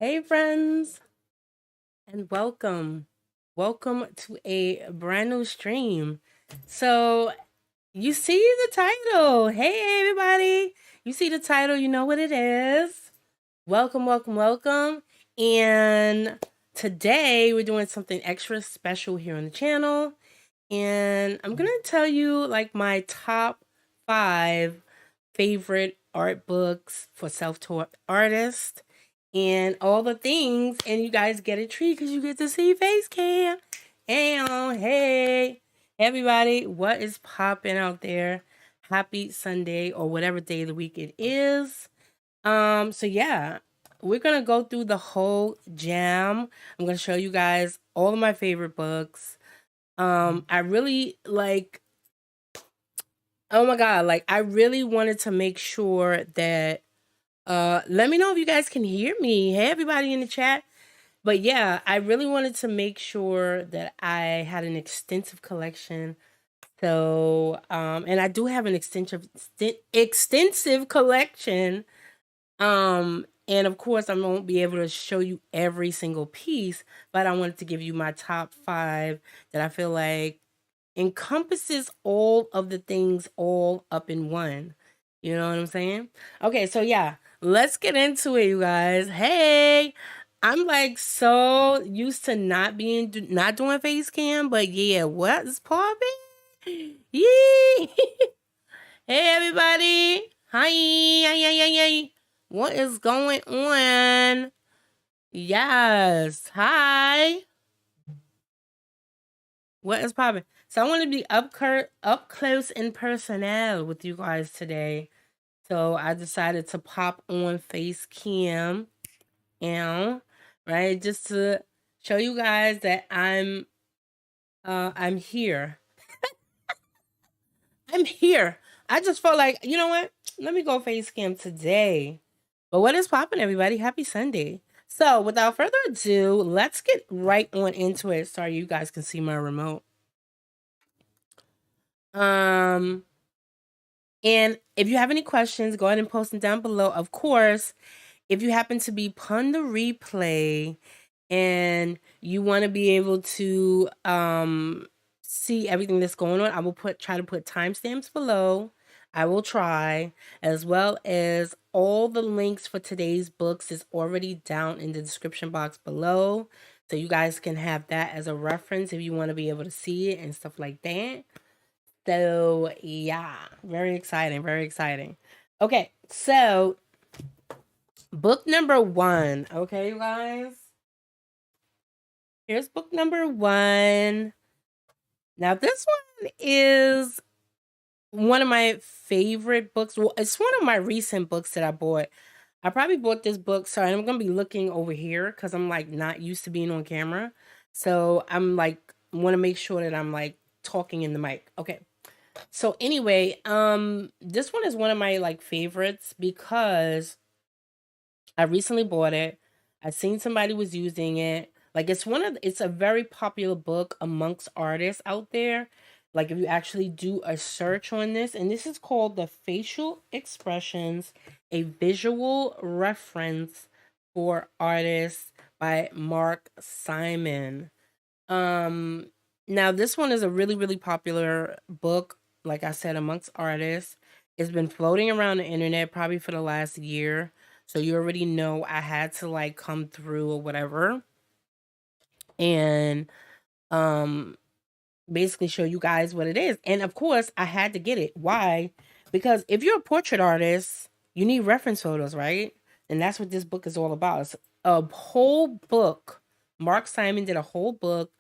Hey friends, and welcome. Welcome to a brand new stream. So, you see the title. Hey everybody. You see the title, you know what it is. Welcome, welcome, welcome. And today we're doing something extra special here on the channel. And I'm going to tell you like my top 5 favorite art books for self-taught artists and all the things, and you guys get a treat because you get to see face cam. Hey everybody, what is popping out there? Happy Sunday or whatever day of the week it is. So yeah, we're gonna go through the whole jam. I'm gonna show you guys all of my favorite books. I really like, oh my god, like I really wanted to make sure that let me know if you guys can hear me. Hey everybody in the chat. But yeah, I really wanted to make sure that I had an extensive collection. So, and I do have an extensive collection. And of course, I won't be able to show you every single piece, but I wanted to give you my top 5 that I feel like encompasses all of the things all up in one. You know what I'm saying? Okay, so yeah, let's get into it, you guys. Hey, I'm like so used to not doing face cam, but yeah, what's popping? Yee! Hey everybody. Hi. Hi. What is going on? Yes. Hi. What is popping? So I want to be up close and personal with you guys today. So I decided to pop on face cam, right, just to show you guys that I'm here. I'm here. I just felt like, you know what? Let me go face cam today. But what is popping, everybody? Happy Sunday. So without further ado, let's get right on into it. Sorry, you guys can see my remote. Um, and if you have any questions, go ahead and post them down below. Of course, if you happen to be on the replay and you want to be able to see everything that's going on, I will try to put timestamps below. I will try, as well as all the links for today's books is already down in the description box below. So you guys can have that as a reference if you want to be able to see it and stuff like that. So yeah, very exciting, very exciting. Okay, so book number 1. Okay, you guys. Here's book number 1. Now this one is one of my favorite books. Well, it's one of my recent books that I bought. I probably bought this book. Sorry, I'm going to be looking over here because I'm like not used to being on camera. So I'm like, want to make sure that I'm like talking in the mic. Okay. So anyway, this one is one of my like favorites because I recently bought it. I seen somebody was using it. Like it's a very popular book amongst artists out there. Like if you actually do a search on this, and this is called The Facial Expressions, a Visual Reference for Artists by Mark Simon. Um Now this one is a really, really popular book, like I said, amongst artists. It's been floating around the internet probably for the last year. So you already know I had to like come through or whatever and um basically show you guys what it is. And of course, I had to get it. Why? Because if you're a portrait artist, you need reference photos, right? And that's what this book is all about. It's a whole book. Mark Simon did a whole book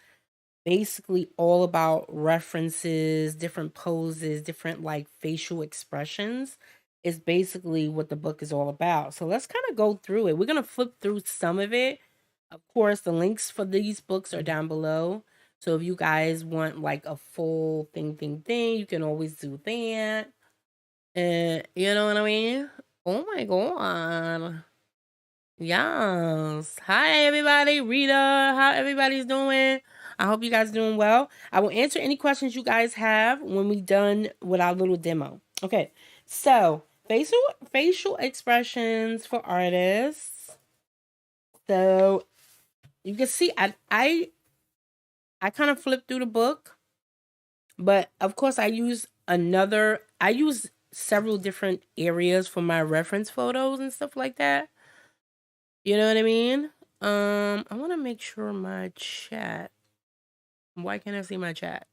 basically all about references, different poses, different like facial expressions is basically what the book is all about. So let's kind of go through it. We're going to flip through some of it. Of course, the links for these books are down below. So if you guys want like a full thing, you can always do that. And you know what I mean? Oh my God. Yes. Hi, everybody. Rita, how everybody's doing? I hope you guys are doing well. I will answer any questions you guys have when we're done with our little demo. Okay. So, facial expressions for artists. So you can see I kind of flipped through the book, but of course I use several different areas for my reference photos and stuff like that. You know what I mean? I want to make sure my chat. Why can't I see my chat?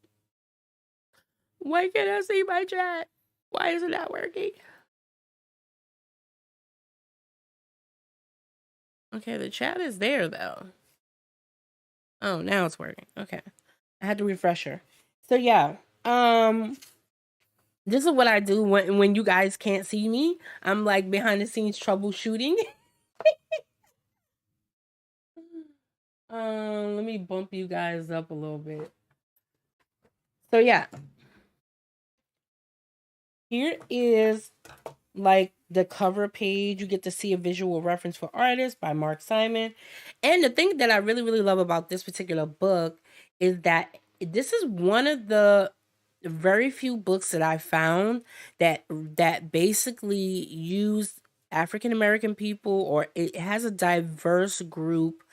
Why can't I see my chat? Why is it not working? Okay, the chat is there though. Oh, now it's working. Okay. I had to refresh her. So yeah. This is what I do when you guys can't see me. I'm like behind the scenes troubleshooting. Let me bump you guys up a little bit. So yeah. Here is like the cover page. You get to see a visual reference for artists by Mark Simon. And the thing that I really, really love about this particular book is that this is one of the very few books that I found that basically use African American people, or it has a diverse group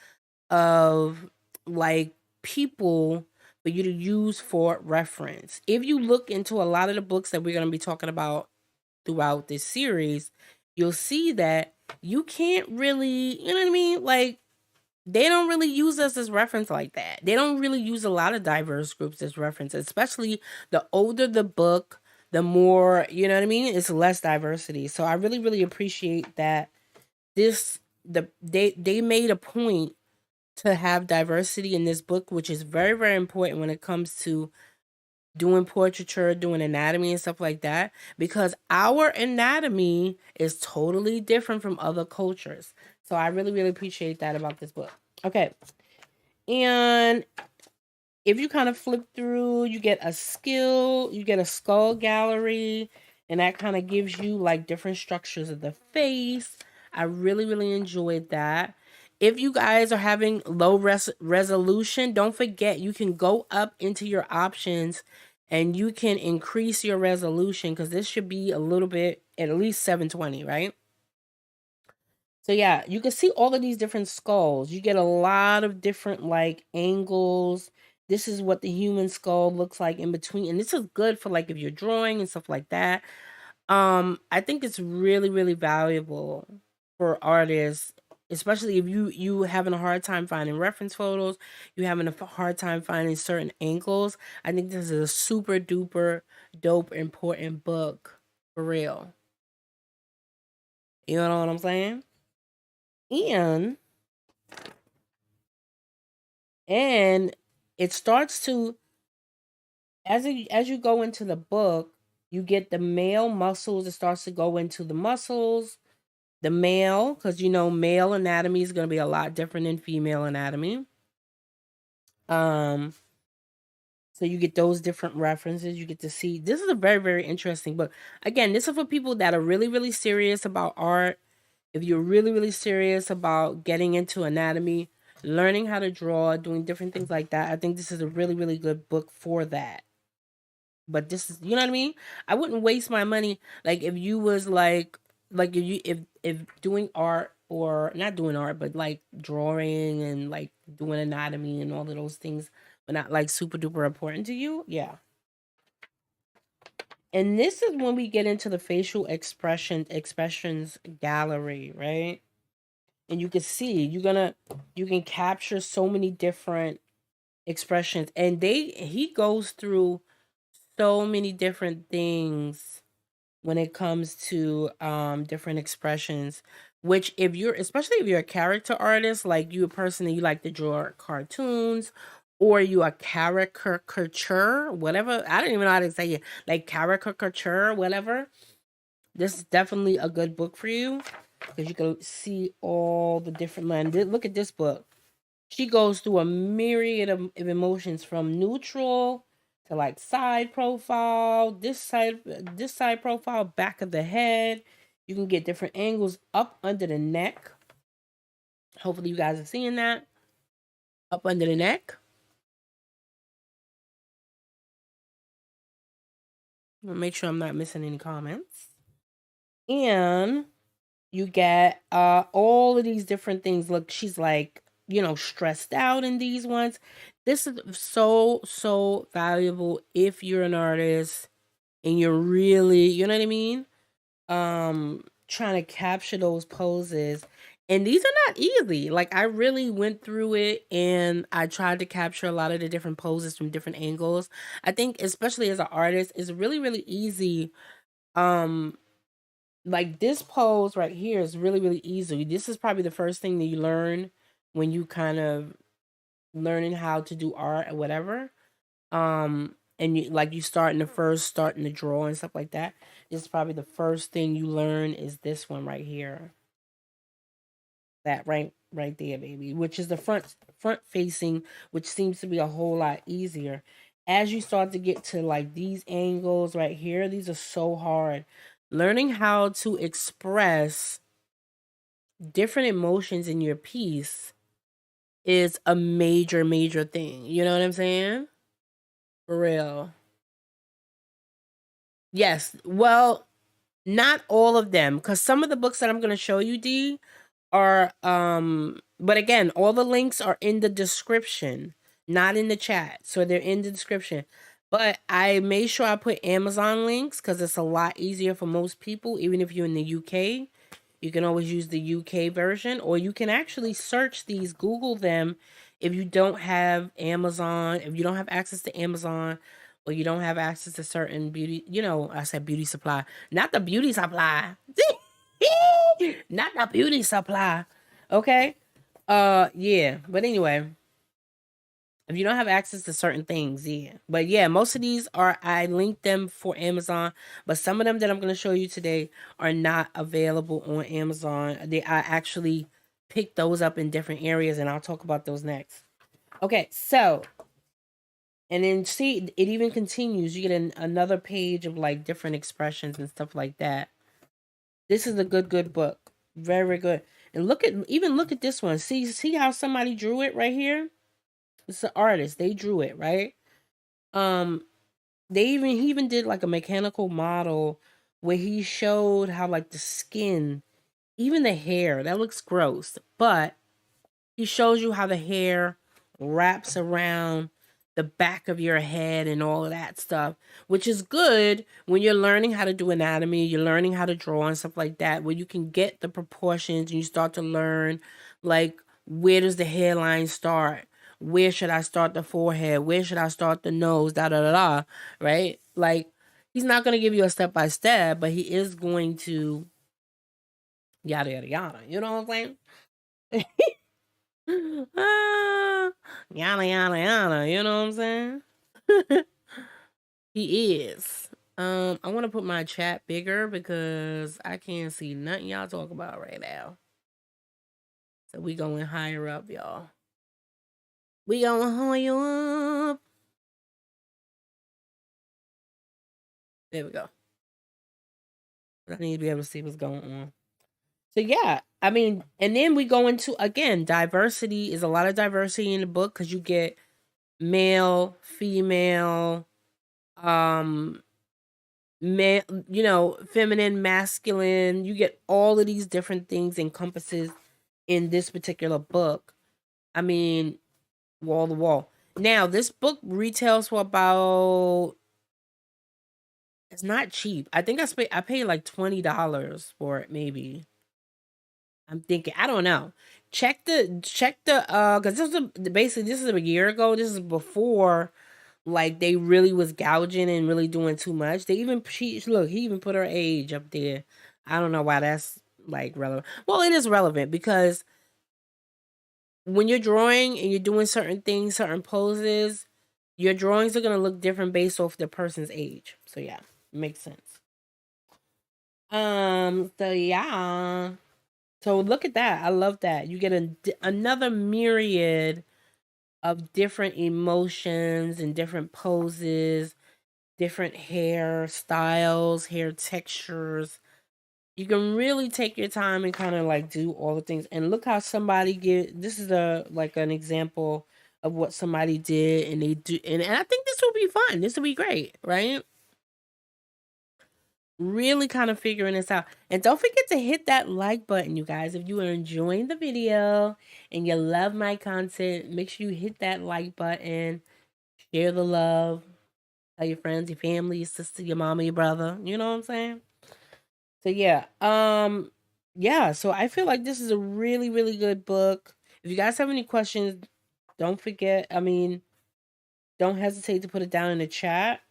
of like people for you to use for reference. If you look into a lot of the books that we're going to be talking about throughout this series, you'll see that you can't really, you know what I mean? Like, they don't really use us as reference like that. They don't really use a lot of diverse groups as reference, especially the older the book, the more, you know what I mean? It's less diversity. So I really, really appreciate that they made a point to have diversity in this book, which is very, very important when it comes to doing portraiture, doing anatomy and stuff like that, because our anatomy is totally different from other cultures. So I really, really appreciate that about this book. Okay. And if you kind of flip through, you get a skull gallery, and that kind of gives you like different structures of the face. I really, really enjoyed that. If you guys are having low resolution, don't forget you can go up into your options and you can increase your resolution, because this should be a little bit at least 720, right? So yeah, you can see all of these different skulls. You get a lot of different like angles. This is what the human skull looks like in between. And this is good for like if you're drawing and stuff like that. I think it's really, really valuable for artists, especially if you having a hard time finding reference photos, you having a hard time finding certain angles. I think this is a super duper dope important book for real. You know what I'm saying? And and it starts to, as you go into the book, you get the male muscles. It starts to go into the muscles, the male, because you know male anatomy is going to be a lot different than female anatomy. um so you get those different references. You get to see, this is a very, very interesting book. Again, this is for people that are really, really serious about art. If you're really, really serious about getting into anatomy, learning how to draw, doing different things like that, I think this is a really, really good book for that. But this is, you know what I mean? I wouldn't waste my money like if you was like if doing art, or not doing art, but like drawing and like doing anatomy and all of those things, but not like super duper important to you. Yeah. And this is when we get into the facial expressions gallery, right? And you can see you can capture so many different expressions, and he goes through so many different things when it comes to different expressions, which if you're, especially if you're a character artist, like you a person that you like to draw cartoons, or you a caricature, whatever, I don't even know how to say it, like caricature, whatever, this is definitely a good book for you, because you can see all the different lines. Look at this book. She goes through a myriad of emotions, from neutral to like side profile, this side profile, back of the head. You can get different angles up under the neck. Hopefully you guys are seeing that. Up under the neck. I'm gonna make sure I'm not missing any comments. And You get all of these different things. Look, she's like, stressed out in these ones. This is so valuable if you're an artist and you're really, you know what I mean? Trying to capture those poses. And these are not easy. Like, I really went through it and I tried to capture a lot of the different poses from different angles. I think especially as an artist, it's really easy. Like, this pose right here is really easy. This is probably the first thing that you learn when you kind of learning how to do art or whatever. And you starting to draw and stuff like that. This is probably the first thing you learn is this one right here. That right there, baby, which is the front facing, which seems to be a whole lot easier. As you start to get to like these angles right here, these are so hard. Learning how to express different emotions in your piece is a major thing. You know what I'm saying? For real. Yes. Well, not all of them, because some of the books that I'm going to show you, D, are but again, all the links are in the description, not in the chat. So they're in the description. But I made sure I put Amazon links because it's a lot easier for most people, even if you're in the UK. You can always use the UK version, or you can actually search these, Google them if you don't have Amazon, if you don't have access to Amazon, or you don't have access to certain beauty, I said beauty supply, not the beauty supply. Not the beauty supply. Okay? Yeah. But anyway, if you don't have access to certain things, yeah. But yeah, most of these I linked them for Amazon, but some of them that I'm going to show you today are not available on Amazon. I actually picked those up in different areas, and I'll talk about those next. Okay, so, and then see, it even continues. You get another page of like different expressions and stuff like that. This is a good book. Very good. And look at this one. See how somebody drew it right here? It's an artist. They drew it, right? Um, he even did like a mechanical model where he showed how like the skin, even the hair, that looks gross, but he shows you how the hair wraps around the back of your head and all of that stuff, which is good when you're learning how to do anatomy, you're learning how to draw and stuff like that, where you can get the proportions and you start to learn, like, where does the hairline start? Where should I start the forehead? Where should I start the nose? Da da da da. Right? Like, he's not going to give you a step by step, but he is going to yada yada yada. You know what I'm saying? Ah, yada yada yada. You know what I'm saying? He is. I want to put my chat bigger because I can't see nothing y'all talk about right now. So we going higher up, y'all. We going higher up. There we go. I need to be able to see what's going on. So yeah, I mean, and then we go into, again, diversity. Is a lot of diversity in the book because you get male, female, feminine, masculine. You get all of these different things encompasses in this particular book. I mean, wall to wall. Now, this book retails for about, it's not cheap. I think I paid like $20 for it, maybe. I'm thinking, I don't know. Check the because this is a year ago. This is before like they really was gouging and really doing too much. Look, he even put her age up there. I don't know why that's like relevant. Well, it is relevant because when you're drawing and you're doing certain things, certain poses, your drawings are gonna look different based off the person's age. So yeah, makes sense. So yeah. So look at that. I love that. You get another myriad of different emotions and different poses, different hair styles, hair textures. You can really take your time and kind of like do all the things. And look how somebody this is an example of what somebody did and they do, and I think this will be fun. This will be great, right? really kind of figuring this out. And don't forget to hit that like button, you guys. If you are enjoying the video and you love my content, make sure you hit that like button, share the love, tell your friends, your family, your sister, your mama, your brother. You know what I'm saying? So yeah, so I feel like this is a really, really good book. If you guys have any questions, don't forget, don't hesitate to put it down in the chat.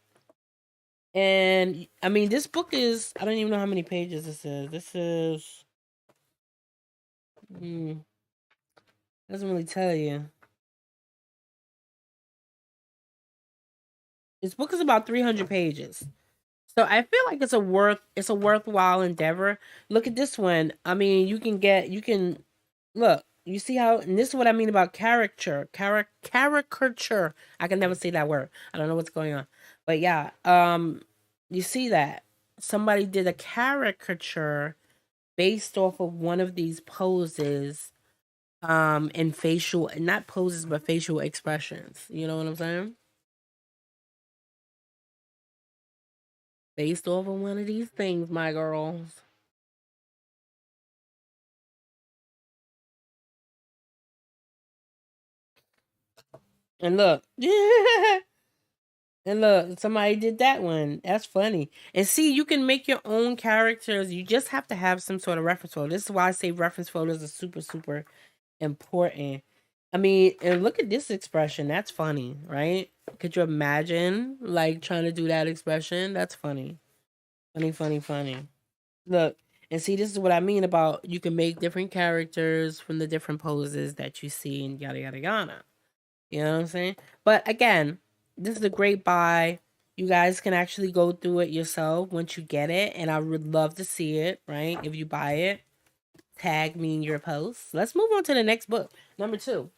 And this book is, I don't even know how many pages this is. This is, doesn't really tell you. This book is about 300 pages. So I feel like it's a worthwhile endeavor. Look at this one. You can look, you see how, and this is what I mean about caricature. I can never say that word. I don't know what's going on. But yeah, you see that somebody did a caricature based off of one of these poses, and facial, not poses, but facial expressions. You know what I'm saying? Based off of one of these things, my girls. And look. And look, somebody did that one. That's funny. And see, you can make your own characters. You just have to have some sort of reference photo. This is why I say reference photos are super, super important. And look at this expression. That's funny, right? Could you imagine like trying to do that expression? That's funny. Funny, funny, funny. Look, and see, this is what I mean about you can make different characters from the different poses that you see and yada yada yada. You know what I'm saying? But again, this is a great buy. You guys can actually go through it yourself once you get it, and I would love to see it, right? If you buy it, tag me in your posts. Let's move on to the next book, number 2.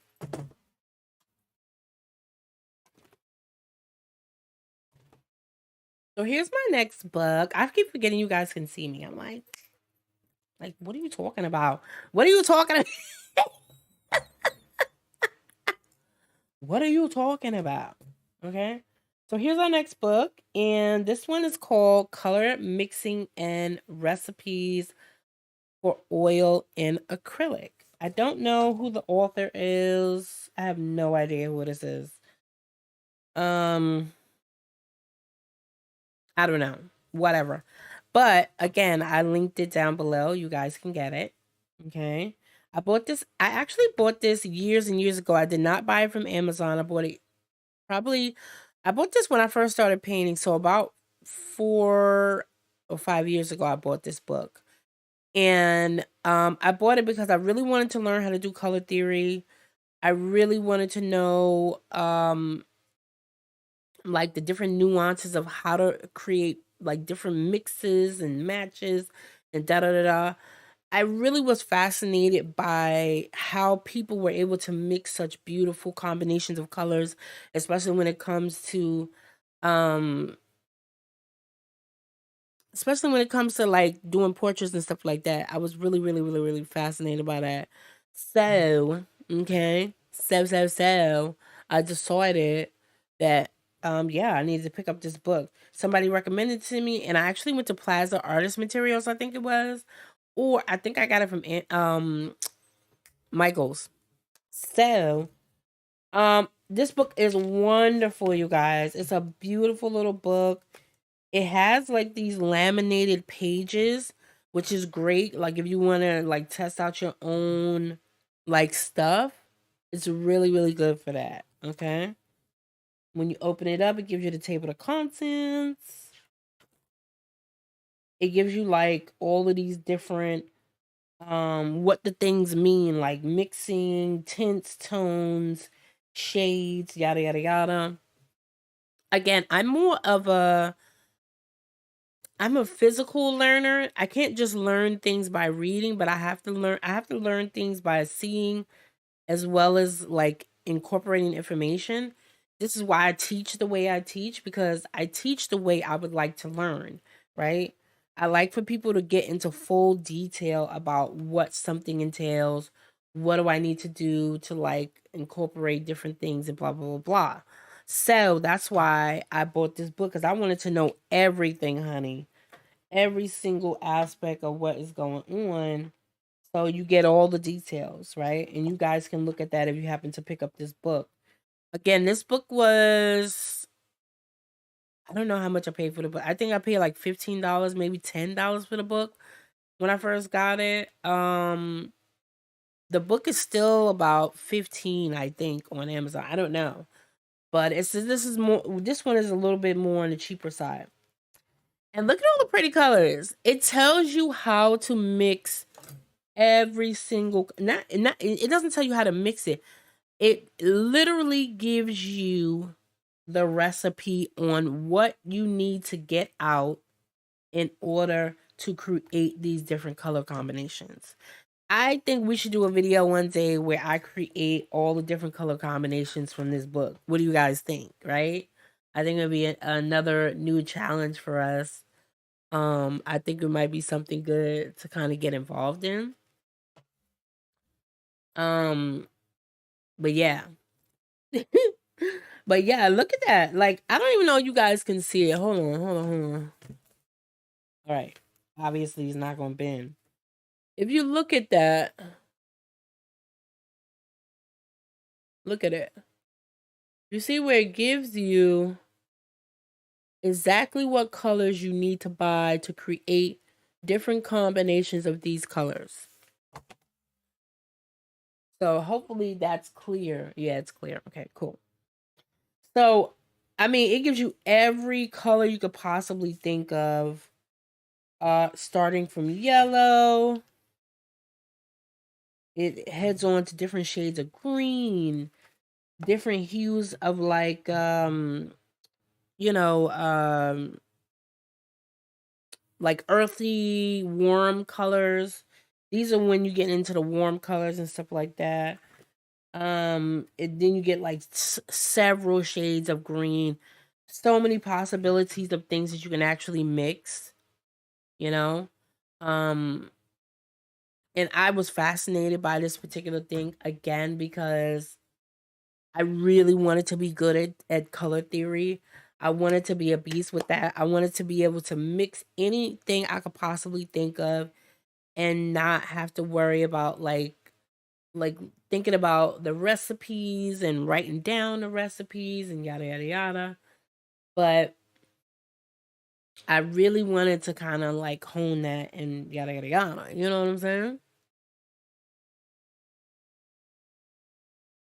So here's my next book. I keep forgetting you guys can see me. I'm like, what are you talking about? What are you talking about? What are you talking about? Okay. So here's our next book, and this one is called Color Mixing and Recipes for Oil and Acrylic. I don't know who the author is. I have no idea who this is. Um, I don't know. Whatever. But again, I linked it down below. You guys can get it. Okay. I actually bought this years and years ago. I did not buy it from Amazon. Probably I bought this when I first started painting, so about 4 or 5 years ago I bought this book. And I bought it because I really wanted to learn how to do color theory. I really wanted to know like the different nuances of how to create like different mixes and matches and da da da da. I really was fascinated by how people were able to mix such beautiful combinations of colors, especially when it comes to um like doing portraits and stuff like that. I was really, really, really, really fascinated by that. So, okay. So I decided that yeah, I needed to pick up this book. Somebody recommended it to me, and I actually went to Plaza Artist Materials, I think it was. Or I think I got it from Michael's. So, this book is wonderful, you guys. It's a beautiful little book. It has like these laminated pages, which is great. Like if you want to like test out your own like stuff, it's really, really good for that. Okay. When you open it up, it gives you the table of contents. It gives you like all of these different what the things mean, like mixing, tints, tones, shades, yada yada yada. Again, I'm a physical learner. I can't just learn things by reading, but I have to learn things by seeing as well as like incorporating information. This is why I teach the way I teach, because I teach the way I would like to learn, right? I like for people to get into full detail about what something entails. What do I need to do to like incorporate different things and blah, blah, blah, blah. So that's why I bought this book, because I wanted to know everything, honey. every single aspect of what is going on. So you get all the details, right? And you guys can look at that if you happen to pick up this book. Again, this book was, I don't know how much I paid for the book. I think I paid like $15, maybe $10 for the book when I first got it. The book is still about 15, I think, on Amazon. I don't know. But this one is a little bit more on the cheaper side. And look at all the pretty colors. It tells you how to mix every single, not it doesn't tell you how to mix it. It literally gives you the recipe on what you need to get out in order to create these different color combinations. I think we should do a video one day where I create all the different color combinations from this book. What do you guys think, right? I think it'll be another new challenge for us. I think it might be something good to kind of get involved in. Um, but yeah. But yeah, look at that. Like, I don't even know you guys can see it. Hold on. All right. Obviously, it's not going to bend. If you look at that, look at it. You see where it gives you exactly what colors you need to buy to create different combinations of these colors. So hopefully that's clear. Yeah, it's clear. Okay, cool. So, I mean, it gives you every color you could possibly think of. Starting from yellow, it heads on to different shades of green, different hues of like you know, like earthy, warm colors. These are when you get into the warm colors and stuff like that. Then you get like several shades of green. So many possibilities of things that you can actually mix, you know? Um, and I was fascinated by this particular thing again because I really wanted to be good at color theory. I wanted to be a beast with that. I wanted to be able to mix anything I could possibly think of and not have to worry about like thinking about the recipes and writing down the recipes and yada yada yada. But I really wanted to kind of like hone that and yada yada yada. You know what I'm saying?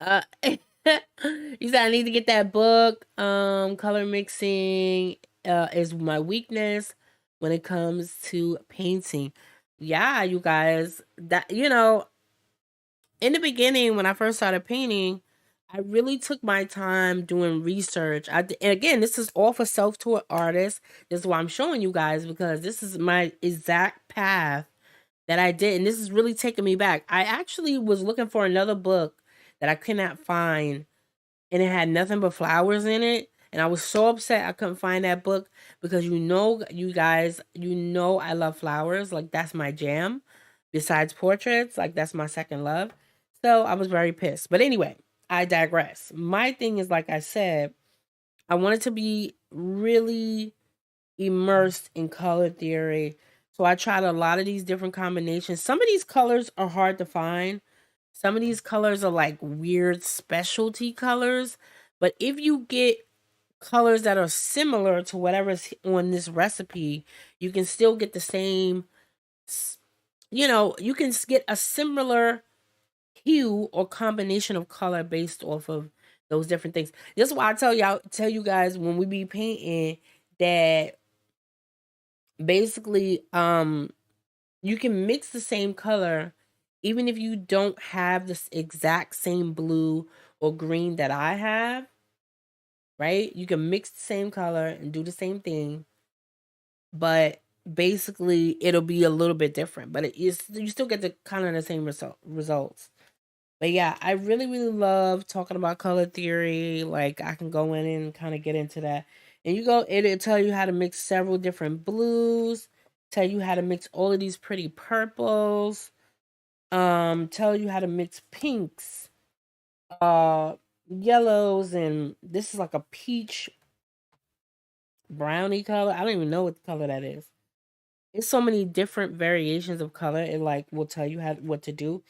Uh, you said I need to get that book. Color mixing is my weakness when it comes to painting. Yeah, you guys, that in the beginning when I first started painting, I really took my time doing research. And again, this is all for self-taught artists. This is why I'm showing you guys because this is my exact path that I did, and this is really taking me back. I actually was looking for another book that I could not find, and it had nothing but flowers in it. And I was so upset I couldn't find that book because you guys, I love flowers. Like that's my jam. Besides portraits, like that's my second love. So I was very pissed. But anyway, I digress. My thing is, like I said, I wanted to be really immersed in color theory. So I tried a lot of these different combinations. Some of these colors are hard to find. Some of these colors are like weird specialty colors. But if you get colors that are similar to whatever's on this recipe, you can still get the same, you can get a similar hue or combination of color based off of those different things. This is why I tell you guys when we be painting that basically you can mix the same color even if you don't have this exact same blue or green that I have, right? You can mix the same color and do the same thing, but basically it'll be a little bit different, but you still get the kind of the same results. But yeah, I really, really love talking about color theory. Like I can go in and kind of get into that. And it'll tell you how to mix several different blues, tell you how to mix all of these pretty purples, tell you how to mix pinks, uh, yellows, and this is like a peach brownie color. I don't even know what the color that is. It's so many different variations of color. It like will tell you what to do,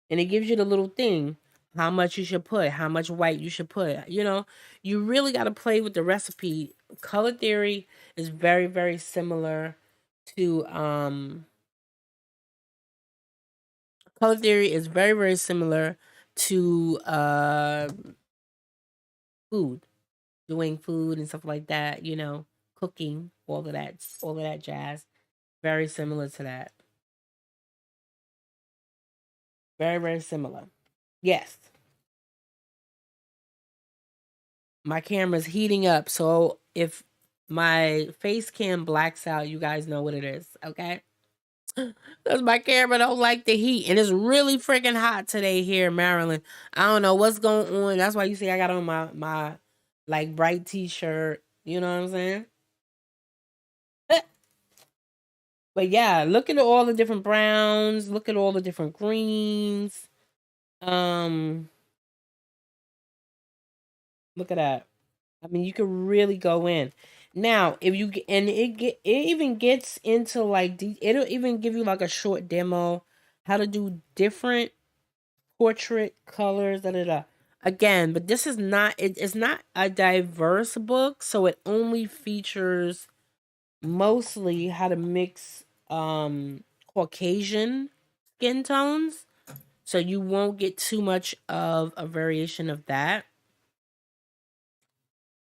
and it gives you the little thing, how much you should put, how much white you should put. You know, you really got to play with the recipe. Color theory is very very similar to color theory is very very similar to food, doing food and stuff like that. You know, cooking, all of that jazz. Very similar to that. Very very similar. Yes. My camera's heating up, so if my face cam blacks out, you guys know what it is, okay? Because my camera don't like the heat, and it's really freaking hot today here in Maryland. I don't know what's going on. That's why you see I got on my like bright t-shirt. You know what I'm saying? But yeah, look at all the different browns. Look at all the different greens. Um, Look at that. I mean, you could really go in. Now, if you and it even gets into like it'll even give you like a short demo how to do different portrait colors. Da da da. Again, but this is not it's not a diverse book, so it only features mostly how to mix Caucasian skin tones. So you won't get too much of a variation of that.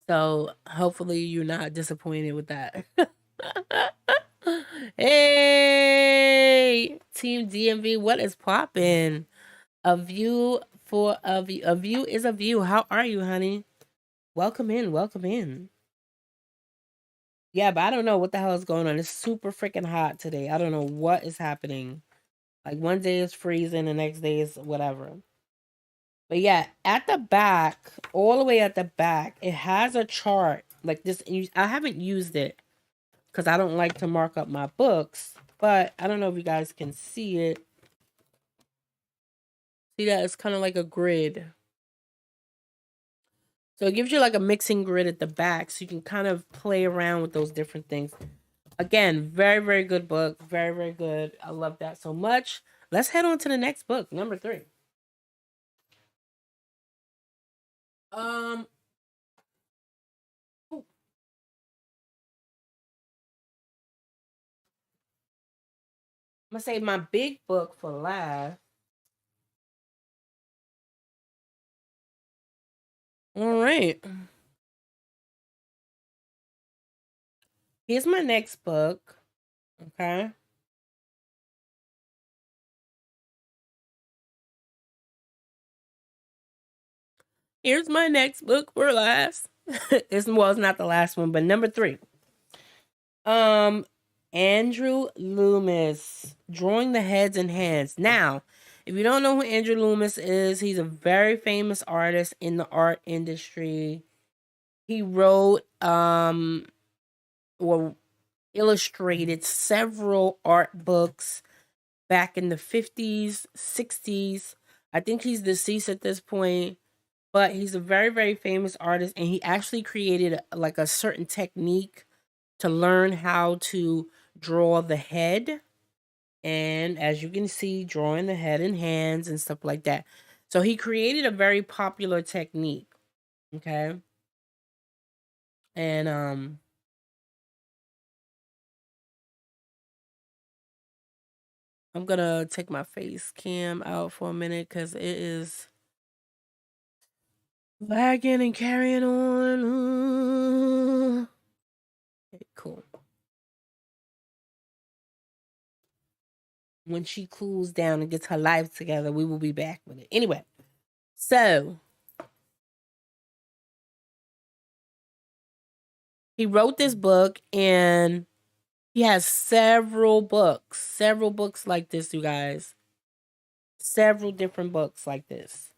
So hopefully you're not disappointed with that. Hey, Team DMV, what is poppin'? A view for a view. A view is a view. How are you, honey? Welcome in. Welcome in. Yeah, but I don't know what the hell is going on. It's super freaking hot today. I don't know what is happening. Like one day is freezing, the next day is whatever. But yeah, at the back, all the way at the back, it has a chart like this. I haven't used it because I don't like to mark up my books, but I don't know if you guys can see it. See that? It's kind of like a grid. So it gives you like a mixing grid at the back so you can kind of play around with those different things. Again, very, very good book. Very, very good. I love that so much. Let's head on to the next book, number 3. Um, ooh, I'm gonna say my big book for last. All right. Here's my next book. Okay. Here's my next book for last. It's not the last one, but number 3. Um, Andrew Loomis, Drawing the Heads and Hands. Now, if you don't know who Andrew Loomis is, he's a very famous artist in the art industry. He wrote or illustrated several art books back in the 50s, 60s. I think he's deceased at this point, but he's a very very famous artist, and he actually created like a certain technique to learn how to draw the head, and as you can see, drawing the head and hands and stuff like that. So he created a very popular technique. Okay. And I'm gonna take my face cam out for a minute because it is lagging and carrying on. Okay, cool. When she cools down and gets her life together, we will be back with it. Anyway, so he wrote this book, and he has several books like this, you guys. Several different books like this.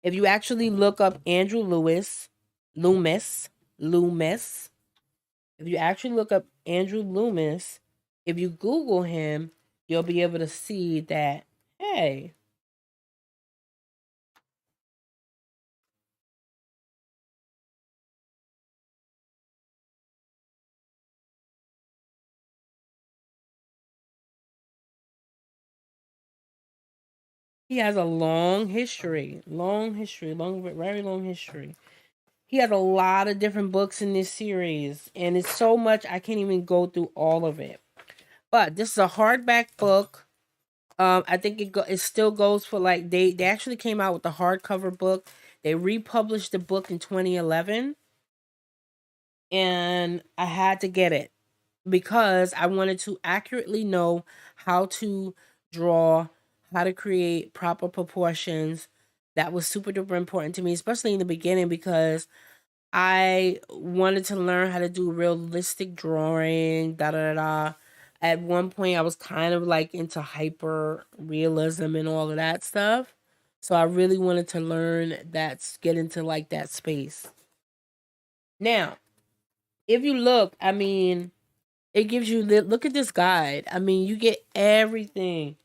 If you actually look up Andrew Loomis, if you actually look up Andrew Loomis, if you Google him, you'll be able to see that, hey, He has a long history, very long history. He has a lot of different books in this series, and it's so much I can't even go through all of it. But this is a hardback book. I think it still goes for like they actually came out with the hardcover book. They republished the book in 2011, and I had to get it because I wanted to accurately know how to draw, how to create proper proportions. That was super duper important to me, especially in the beginning because I wanted to learn how to do realistic drawing, da da da. Da. At one point, I was kind of like into hyper realism and all of that stuff. So I really wanted to learn that, get into like that space. Now, if you look, I mean, it gives you, look at this guide. I mean, you get everything.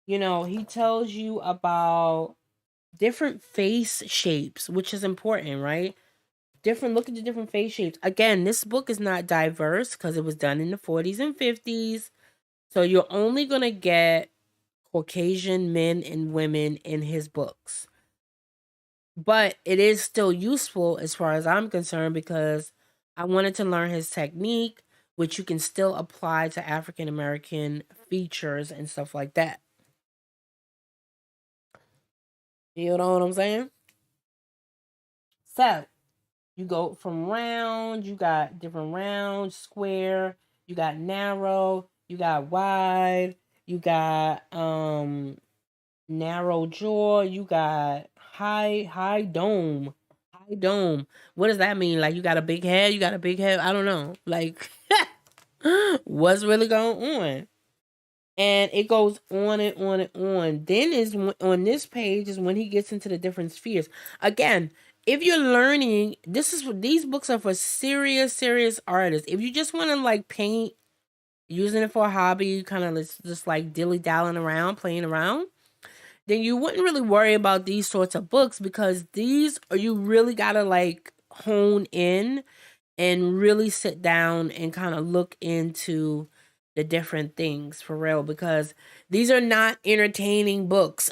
You know, he tells you about different face shapes, which is important, right? Look at the different face shapes. Again, this book is not diverse because it was done in the 40s and 50s. So you're only going to get Caucasian men and women in his books. But it is still useful as far as I'm concerned because I wanted to learn his technique, which you can still apply to African American features and stuff like that. You know what I'm saying? So, you go from round, you got different round, square, you got narrow, you got wide, you got narrow jaw, you got high dome. High dome. What does that mean? Like you got a big head, you got a big head? I don't know. Like what's really going on? And it goes on and on and on. Then on this page is when he gets into the different spheres. Again, if you're learning, these books are for serious artists. If you just want to like paint, using it for a hobby, kind of just like dilly-dallying around, playing around, then you wouldn't really worry about these sorts of books because you really gotta like hone in and really sit down and kind of look into the different things for real because these are not entertaining books.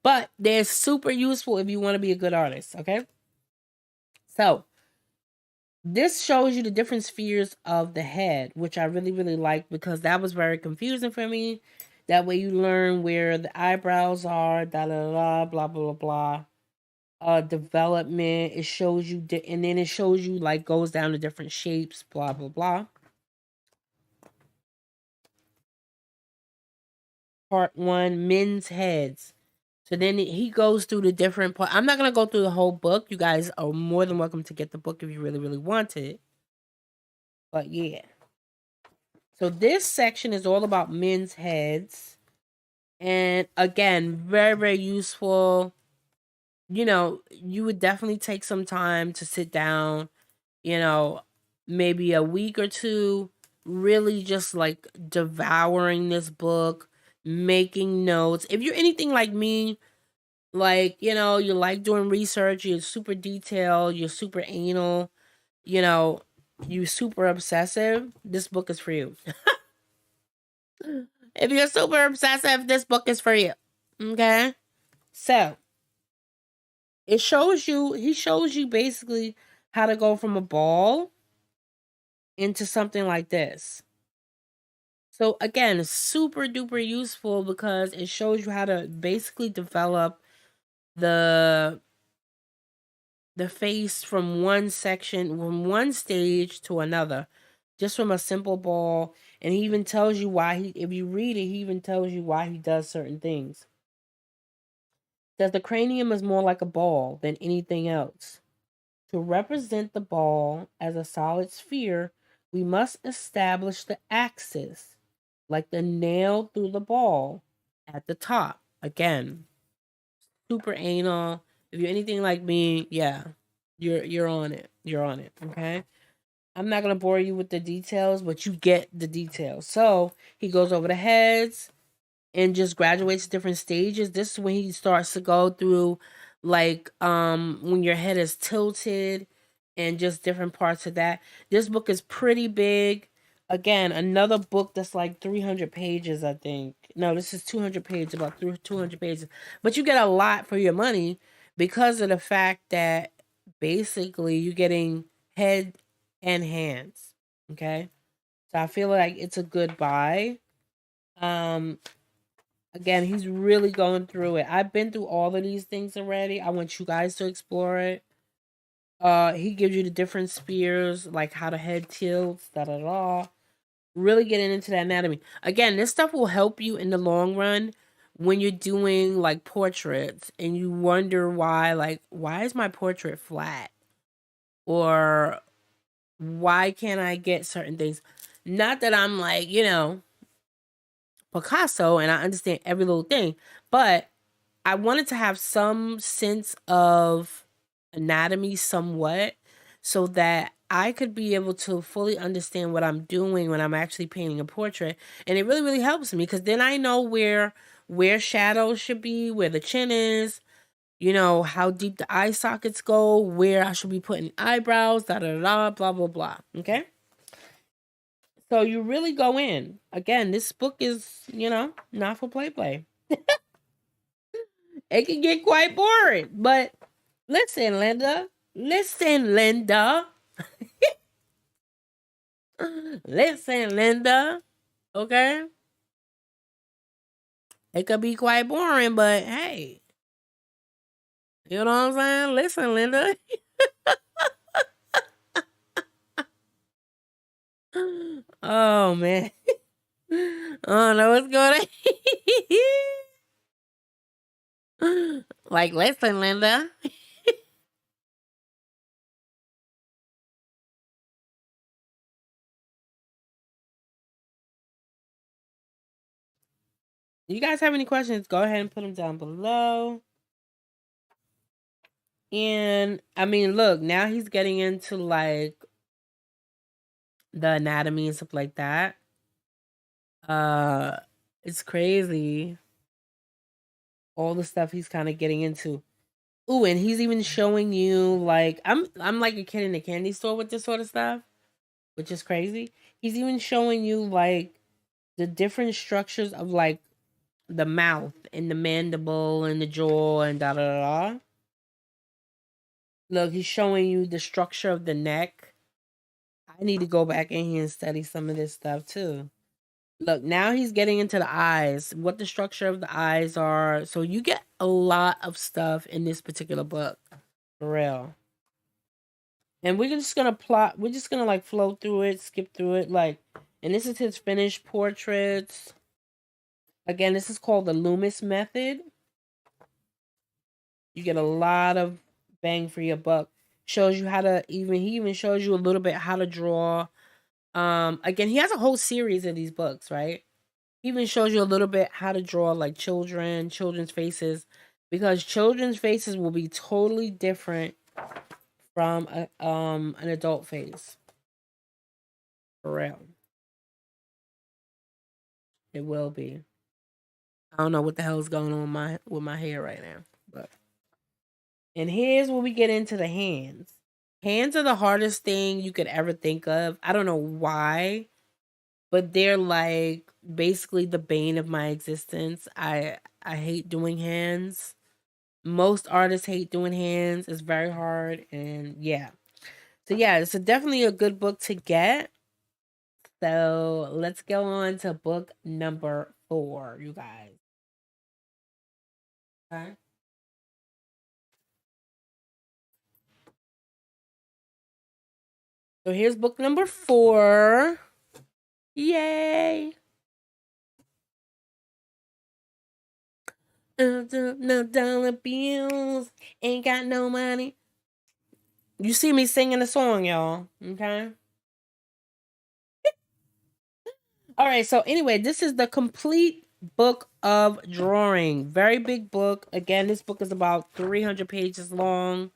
But they're super useful if you want to be a good artist, okay? So, this shows you the different spheres of the head, which I really like because that was very confusing for me. That way you learn where the eyebrows are, da da da, blah blah blah blah. Development. It shows you, and then it shows you like goes down to different shapes, blah blah blah. Part 1, men's heads. So then he goes through the different part. I'm not gonna go through the whole book. You guys are more than welcome to get the book if you really want it. But yeah. So this section is all about men's heads. And again, very useful. You know, you would definitely take some time to sit down, you know, maybe a week or two, really just like devouring this book, making notes. If you're anything like me, like, you know, you like doing research, you're super detailed, you're super anal, you know, you super obsessive, this book is for you. If you're super obsessive, this book is for you. Okay? So, he shows you basically how to go from a ball into something like this. So again, it's super duper useful because it shows you how to basically develop the face from one stage to another, just from a simple ball. And he even tells you why if you read it, he even tells you why he does certain things. That the cranium is more like a ball than anything else. To represent the ball as a solid sphere, we must establish the axis, like the nail through the ball, at the top. Again, super anal. If you're anything like me, yeah, you're on it. You're on it. Okay. I'm not gonna bore you with the details, but you get the details. So he goes over the heads and just graduates different stages. This is when he starts to go through like when your head is tilted and just different parts of that. This book is pretty big. Again, another book that's like 300 pages, I think. No, this is 200 pages, about 200 pages. But you get a lot for your money because of the fact that basically you're getting head and hands. Okay? So I feel like it's a good buy. Um Again, he's really going through it. I've been through all of these things already. I want you guys to explore it. He gives you the different spheres, like how the head tilts, da da da. Really getting into the anatomy. Again, this stuff will help you in the long run when you're doing like portraits and you wonder why, like, why is my portrait flat? Or why can't I get certain things? Not that I'm like, Picasso and I understand every little thing, but I wanted to have some sense of anatomy somewhat so that I could be able to fully understand what I'm doing when I'm actually painting a portrait. And it really, really helps me because then I know where shadows should be, where the chin is, how deep the eye sockets go, where I should be putting eyebrows, da da da, blah blah blah. Okay? So you really go in. Again, this book is, not for play. It can get quite boring. But listen, Linda. Listen, Linda. Listen, Linda. Okay? It could be quite boring, but hey. You know what I'm saying? Listen, Linda. Oh, man. I don't know what's going on. Like, listen, Linda. You guys have any questions, go ahead and put them down below. And I mean, look, now he's getting into like the anatomy and stuff like that. Uh it's crazy all the stuff he's kind of getting into. Ooh, and he's even showing you like I'm like a kid in a candy store with this sort of stuff, which is crazy. He's even showing you like the different structures of like the mouth and the mandible and the jaw and da da da. Da. Look, he's showing you the structure of the neck. I need to go back in here and study some of this stuff too. Look, now he's getting into the eyes, what the structure of the eyes are. So you get a lot of stuff in this particular book. For real. And we're just gonna we're just gonna like flow through it, skip through it, like, and this is his finished portraits. Again, this is called the Loomis method. You get a lot of bang for your buck. Shows you how to he even shows you a little bit how to draw. Again, he has a whole series of these books, right? He even shows you a little bit how to draw like children's faces, because children's faces will be totally different from an adult face. For real. It will be. I don't know what the hell is going on with my hair right now. But and here's where we get into the hands. Hands are the hardest thing you could ever think of. I don't know why, but they're like basically the bane of my existence. I hate doing hands. Most artists hate doing hands. It's very hard, and yeah. So yeah, it's definitely a good book to get. So let's go on to book number 4, you guys. Okay. So here's book number 4. Yay! No dollar bills, ain't got no money. You see me singing a song, y'all. Okay. All right. So anyway, this is the complete book of drawing. Very big book. Again, this book is about 300 pages long.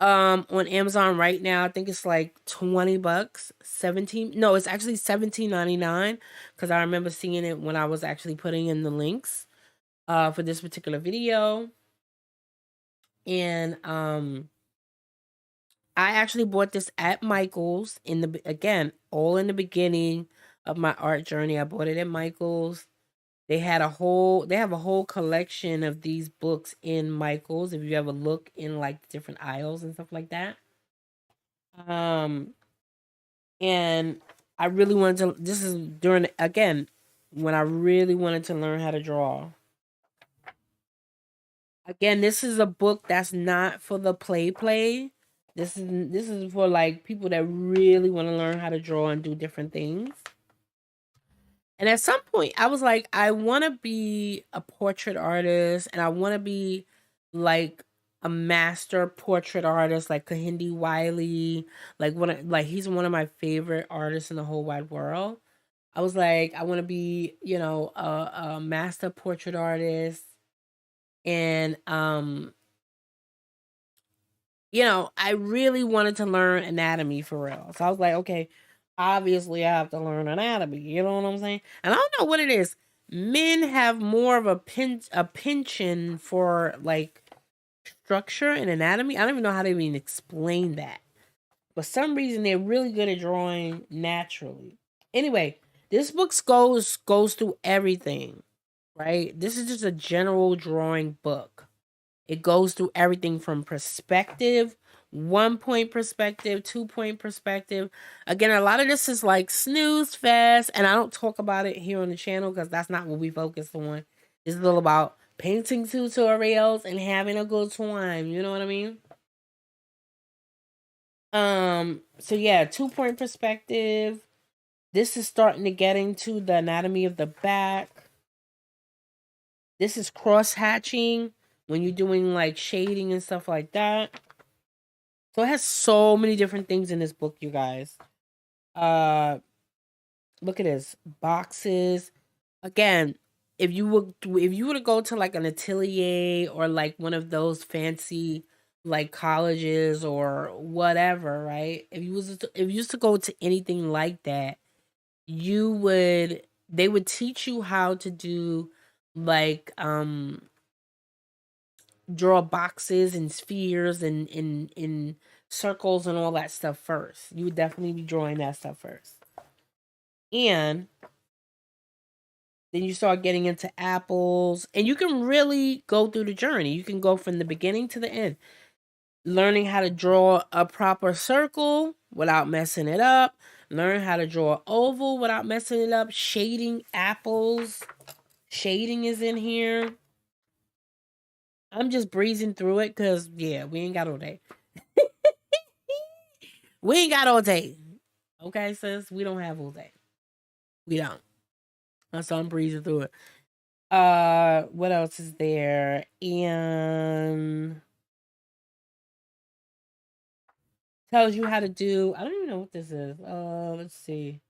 On Amazon right now, I think it's like $20. 17. No, it's actually $17.99 because I remember seeing it when I was actually putting in the links for this particular video. And I actually bought this at Michael's all in the beginning of my art journey. I bought it at Michael's. They have a whole collection of these books in Michael's. If you ever look in like different aisles and stuff like that. Um, and I really wanted to. This is during again when I really wanted to learn how to draw. Again, this is a book that's not for the play. This is for like people that really want to learn how to draw and do different things. And at some point, I was like, I want to be a portrait artist, and I want to be like a master portrait artist, like Kahindi Wiley, like he's one of my favorite artists in the whole wide world. I was like, I want to be, a master portrait artist, and I really wanted to learn anatomy for real. So I was like, okay, obviously I have to learn anatomy. You know what I'm saying? And I don't know what it is. Men have more of a penchant for like structure and anatomy. I don't even know how to even explain that. For some reason, they're really good at drawing naturally. Anyway, this book goes through everything, right? This is just a general drawing book. It goes through everything from perspective, 1 point perspective, 2 point perspective. Again, a lot of this is like snooze fast, and I don't talk about it here on the channel because that's not what we focus on. This is all about painting tutorials and having a good time. You know what I mean? So yeah, 2 point perspective. This is starting to get into the anatomy of the back. This is cross hatching when you're doing like shading and stuff like that. So it has so many different things in this book, you guys. Look at this. Boxes. Again, if you were to go to like an atelier or like one of those fancy like colleges or whatever, right? If you used to go to anything like that, they would teach you how to do like draw boxes and spheres and in circles and all that stuff first. You would definitely be drawing that stuff first. And then you start getting into apples, and you can really go through the journey. You can go from the beginning to the end, learning how to draw a proper circle without messing it up, learn how to draw an oval without messing it up, shading apples. Shading is in here. I'm just breezing through it because, yeah, we ain't got all day. We ain't got all day. Okay, sis? We don't have all day. We don't. So I'm breezing through it. What else is there? And tells you how to do, I don't even know what this is. Let's see.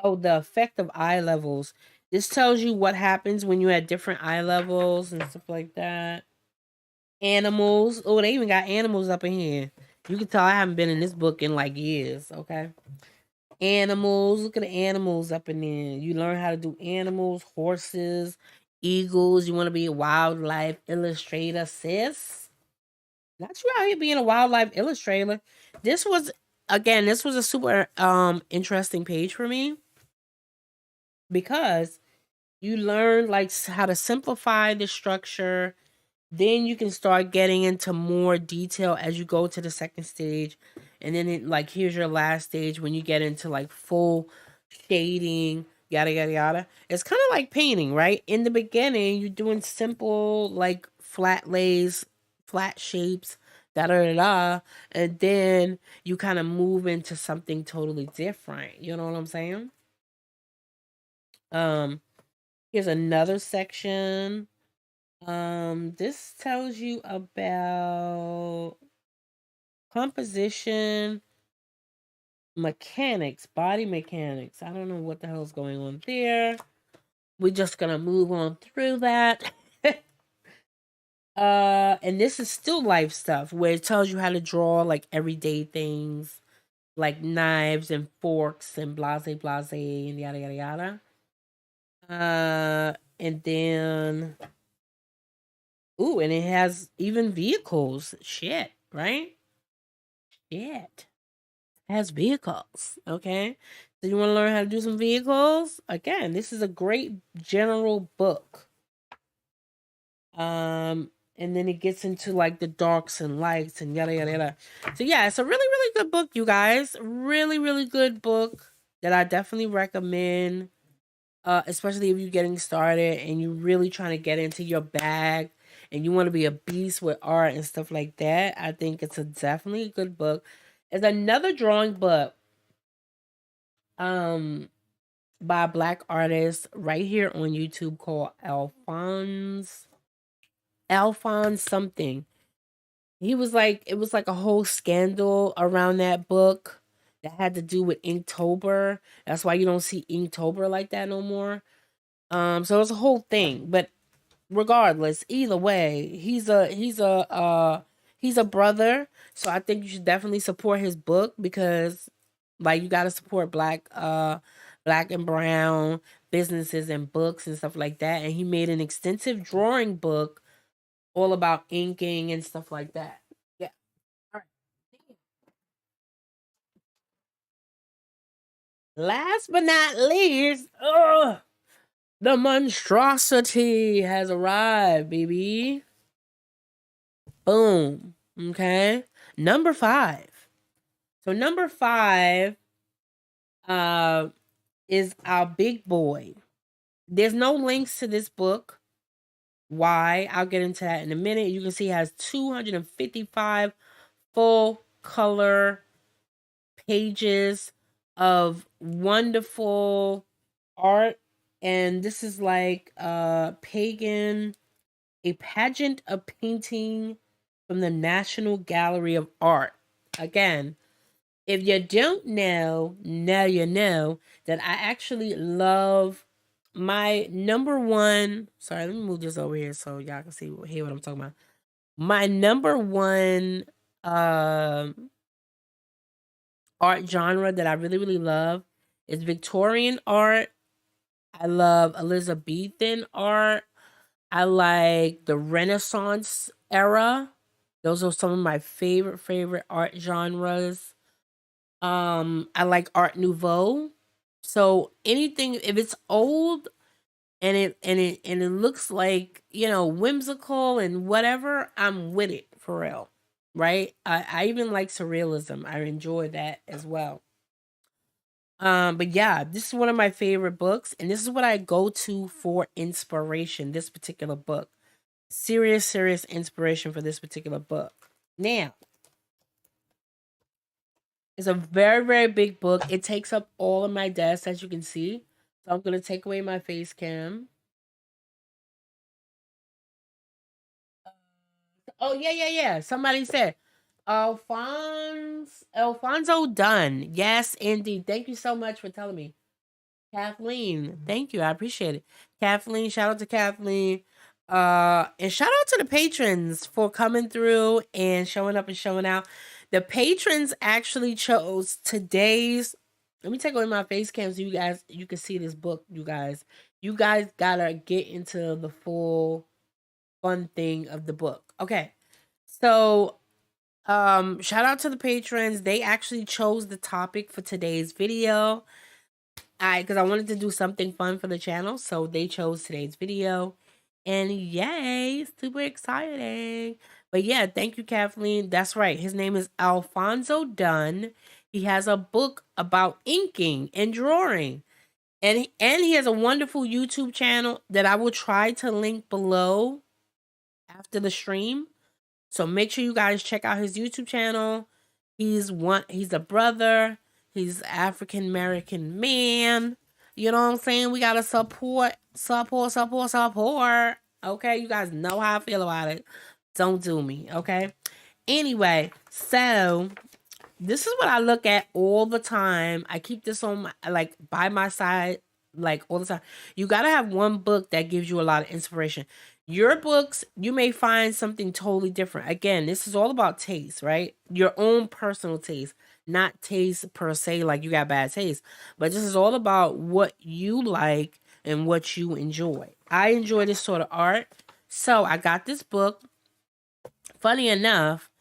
Oh, the effect of eye levels. This tells you what happens when you had different eye levels and stuff like that. Animals. Oh, they even got animals up in here. You can tell I haven't been in this book in like years, okay? Animals. Look at the animals up in there. You learn how to do animals, horses, eagles. You want to be a wildlife illustrator, sis? Not you out here being a wildlife illustrator. This was a super interesting page for me because you learn like how to simplify the structure. Then you can start getting into more detail as you go to the second stage. And then here's your last stage when you get into like full shading, yada yada yada. It's kind of like painting, right? In the beginning, you're doing simple like flat lays, flat shapes, da da da da, and then you kind of move into something totally different. You know what I'm saying? Um, Here's another section. This tells you about composition, mechanics, body mechanics. I don't know what the hell's going on there. We're just gonna move on through that. And this is still life stuff where it tells you how to draw like everyday things, like knives and forks and blase blase and yada yada yada. And then ooh, and it has even vehicles. Shit, right? It has vehicles. Okay. So you want to learn how to do some vehicles? Again, this is a great general book. And then it gets into like the darks and lights and yada yada yada. So yeah, it's a really, really good book, you guys. Really, really good book that I definitely recommend. Especially if you're getting started and you're really trying to get into your bag and you want to be a beast with art and stuff like that. I think it's definitely a good book. It's another drawing book um by a black artist right here on YouTube called Alphonse something. He was like, it was like a whole scandal around that book that had to do with Inktober. That's why you don't see Inktober like that no more. So it was a whole thing. But regardless, either way, he's a brother. So I think you should definitely support his book because like you gotta support black and brown businesses and books and stuff like that. And he made an extensive drawing book all about inking and stuff like that. Yeah. All right. Last but not least, the monstrosity has arrived, baby. Boom. Okay. Number 5. So number 5 uh is our big boy. There's no links to this book. Why? I'll get into that in a minute. You can see it has 255 full color pages of wonderful art. And this is like pageant, a pageant of painting from the National Gallery of Art. Again, if you don't know, now you know that I actually love my number one. Sorry, let me move this over here so y'all can hear what I'm talking about. My number one art genre that I really, really love is Victorian art. I love Elizabethan art. I like the Renaissance era. Those are some of my favorite art genres. I like Art Nouveau. So anything if it's old and it looks like, whimsical and whatever, I'm with it for real. Right? I even like surrealism. I enjoy that as well. But yeah, this is one of my favorite books, and this is what I go to for inspiration, this particular book. Serious inspiration for this particular book. Now, it's a very, very big book. It takes up all of my desk, as you can see. So I'm going to take away my face cam. Oh, yeah. Somebody said, Alfonso Dunn. Yes, indeed. Thank you so much for telling me. Kathleen, thank you. I appreciate it. Kathleen, shout out to Kathleen. And shout out to the patrons for coming through and showing up and showing out. The patrons actually chose today's. Let me take away my face cam so you can see this book, you guys. You guys gotta get into the full fun thing of the book. Okay. So shout out to the patrons. They actually chose the topic for today's video. Because I wanted to do something fun for the channel, so they chose today's video. And yay, super exciting. But yeah, thank you, Kathleen. That's right. His name is Alfonso Dunn. He has a book about inking and drawing. And he has a wonderful YouTube channel that I will try to link below after the stream. So make sure you guys check out his YouTube channel. He's a brother. He's African American man. You know what I'm saying? We gotta support. Okay, you guys know how I feel about it. Don't do me, okay? Anyway, so this is what I look at all the time. I keep this on by my side, like all the time. You gotta have one book that gives you a lot of inspiration. Your books, you may find something totally different. Again, this is all about taste, right? Your own personal taste, not taste per se, like you got bad taste. But this is all about what you like and what you enjoy. I enjoy this sort of art. So I got this book. Funny enough,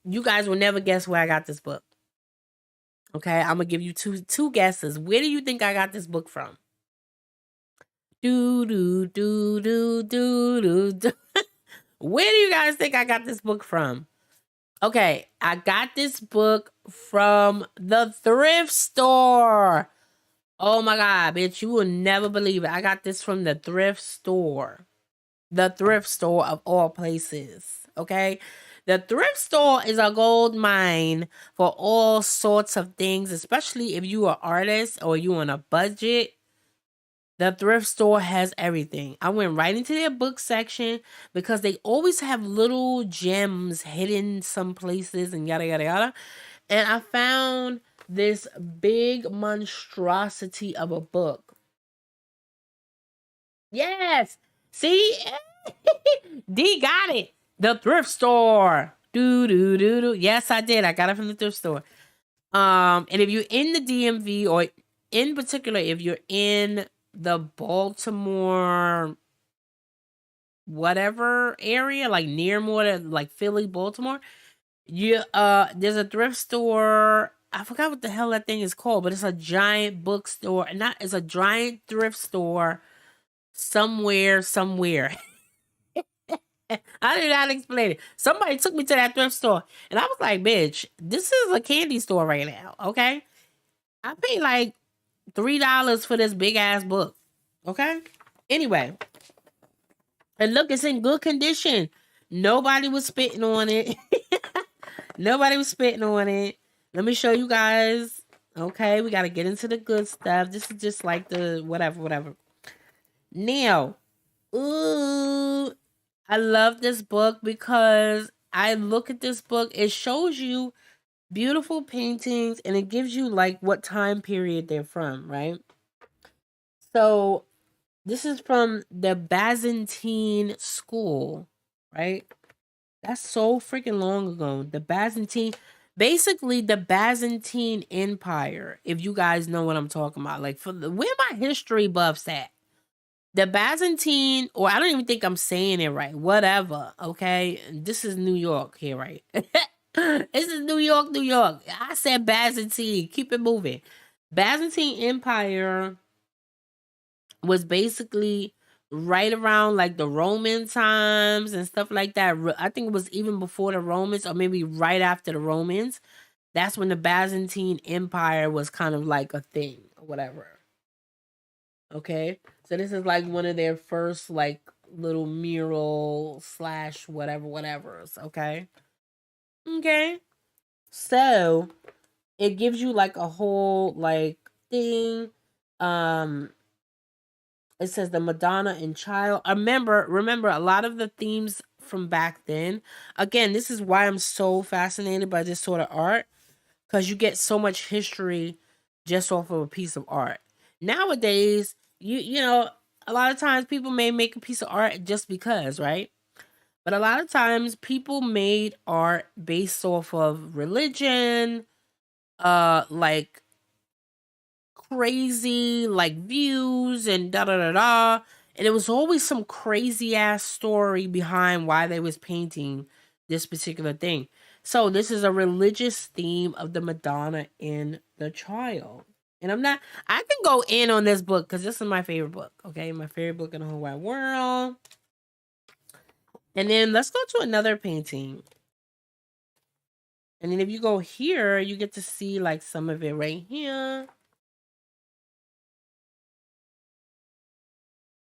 You guys will never guess where I got this book. Okay, I'm gonna give you two guesses. Where do you think I got this book from? Do do do do do do do. Where do you guys think I got this book from? Okay, I got this book from the thrift store. Oh my God, bitch, you will never believe it. I got this from the thrift store. The thrift store of all places. Okay? The thrift store is a gold mine for all sorts of things, especially if you are an artist or you on a budget. The thrift store has everything. I went right into their book section because they always have little gems hidden some places and yada yada yada. And I found this big monstrosity of a book. Yes. See? D got it. The thrift store. Do do do do. Yes, I did. I got it from the thrift store. And if you're in the DMV, or in particular, if you're in the Baltimore whatever area, like near more to like Philly, Baltimore, there's a thrift store. I forgot what the hell that thing is called, but it's a giant bookstore. It's a giant thrift store somewhere. I did not explain it. Somebody took me to that thrift store, and I was like, bitch, this is a candy store right now, okay? I paid like $3 for this big ass book, okay? Anyway, and look, it's in good condition. Nobody was spitting on it. Nobody was spitting on it. Let me show you guys. Okay, we got to get into the good stuff. This is just like the whatever. Now, ooh, I love this book because I look at this book. It shows you beautiful paintings and it gives you like what time period they're from, right? So this is from the Byzantine school, right? That's so freaking long ago. Basically the Byzantine Empire, if you guys know what I'm talking about. Like, where my history buffs at? The Byzantine, or I don't even think I'm saying it right. Whatever, okay? This is New York here, right? This is New York, New York. I said Byzantine. Keep it moving. Byzantine Empire was basically right around like the Roman times and stuff like that. I think it was even before the Romans, or maybe right after the Romans. That's when the Byzantine Empire was kind of like a thing or whatever. Okay, so this is like one of their first like little mural / whatever's. Okay. So it gives you like a whole like thing. It says the Madonna and Child. Remember a lot of the themes from back then. Again, this is why I'm so fascinated by this sort of art, because you get so much history just off of a piece of art. Nowadays, you know, a lot of times people may make a piece of art just because, right? But a lot of times people made art based off of religion, like crazy like views and da da da da. And it was always some crazy ass story behind why they was painting this particular thing. So this is a religious theme of the Madonna and the Child. And I can go in on this book because this is my favorite book. Okay, my favorite book in the whole wide world. And then let's go to another painting. And then if you go here, you get to see like some of it right here.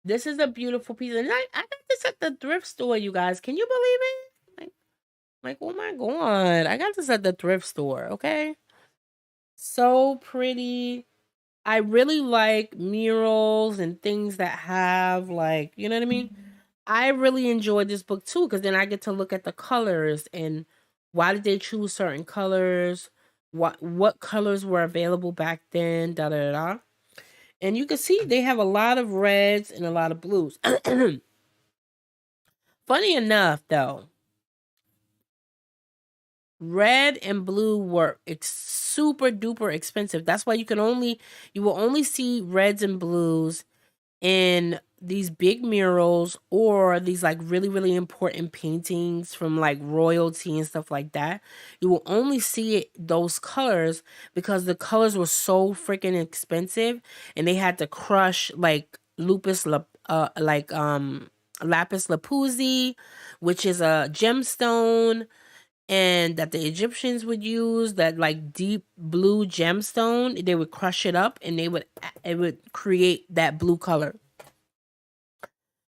This is a beautiful piece. And I got this at the thrift store, you guys. Can you believe it? Like, oh my God. I got this at the thrift store, okay? So pretty. I really like murals and things that have like, you know what I mean? I really enjoyed this book too, because then I get to look at the colors and why did they choose certain colors? What colors were available back then? Da da da. And you can see they have a lot of reds and a lot of blues. Funny enough, though, red and blue were super duper expensive. That's why you will only see reds and blues in these big murals or these like really, really important paintings from like royalty and stuff like that, you will only see those colors because the colors were so freaking expensive and they had to crush like lapis lazuli, which is a gemstone, and that the Egyptians would use, that like deep blue gemstone. They would crush it up and it would create that blue color.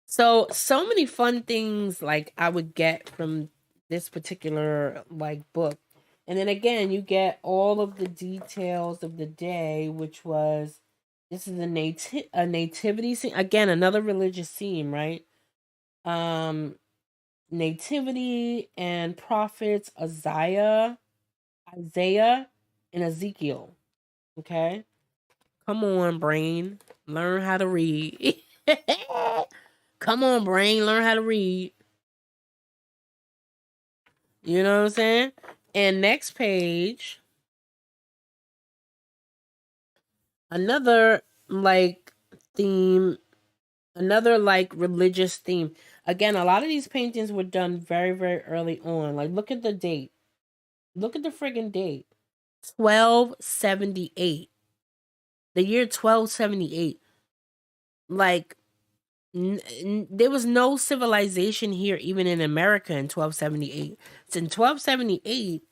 So many fun things like I would get from this particular like book. And then again, you get all of the details of the day, which was, this is a nativity scene. Again, another religious theme, right? Nativity and prophets Isaiah and Ezekiel. Okay? Come on, brain. Learn how to read. Come on, brain. Learn how to read. You know what I'm saying? And next page, another like theme, another like religious theme. Again, a lot of these paintings were done very, very early on. Like, look at the date. Look at the friggin' date. 1278. The year 1278. Like, there was no civilization here, even in America, in 1278. So in 1278,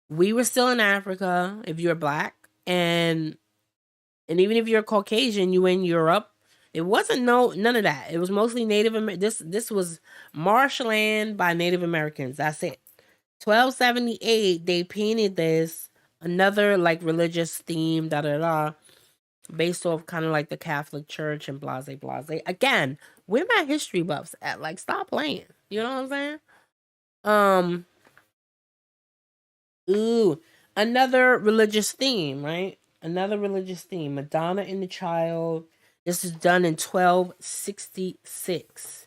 we were still in Africa, if you're black, and even if you're Caucasian, you were in Europe. It wasn't none of that. It was mostly Native American. This was marshland by Native Americans. That's it. 1278, they painted this, another like religious theme, based off kind of like the Catholic Church and blase blase. Again, where my history buffs at? Like, stop playing. You know what I'm saying? Ooh, another religious theme, right? Another religious theme. Madonna and the Child. This is done in 1266.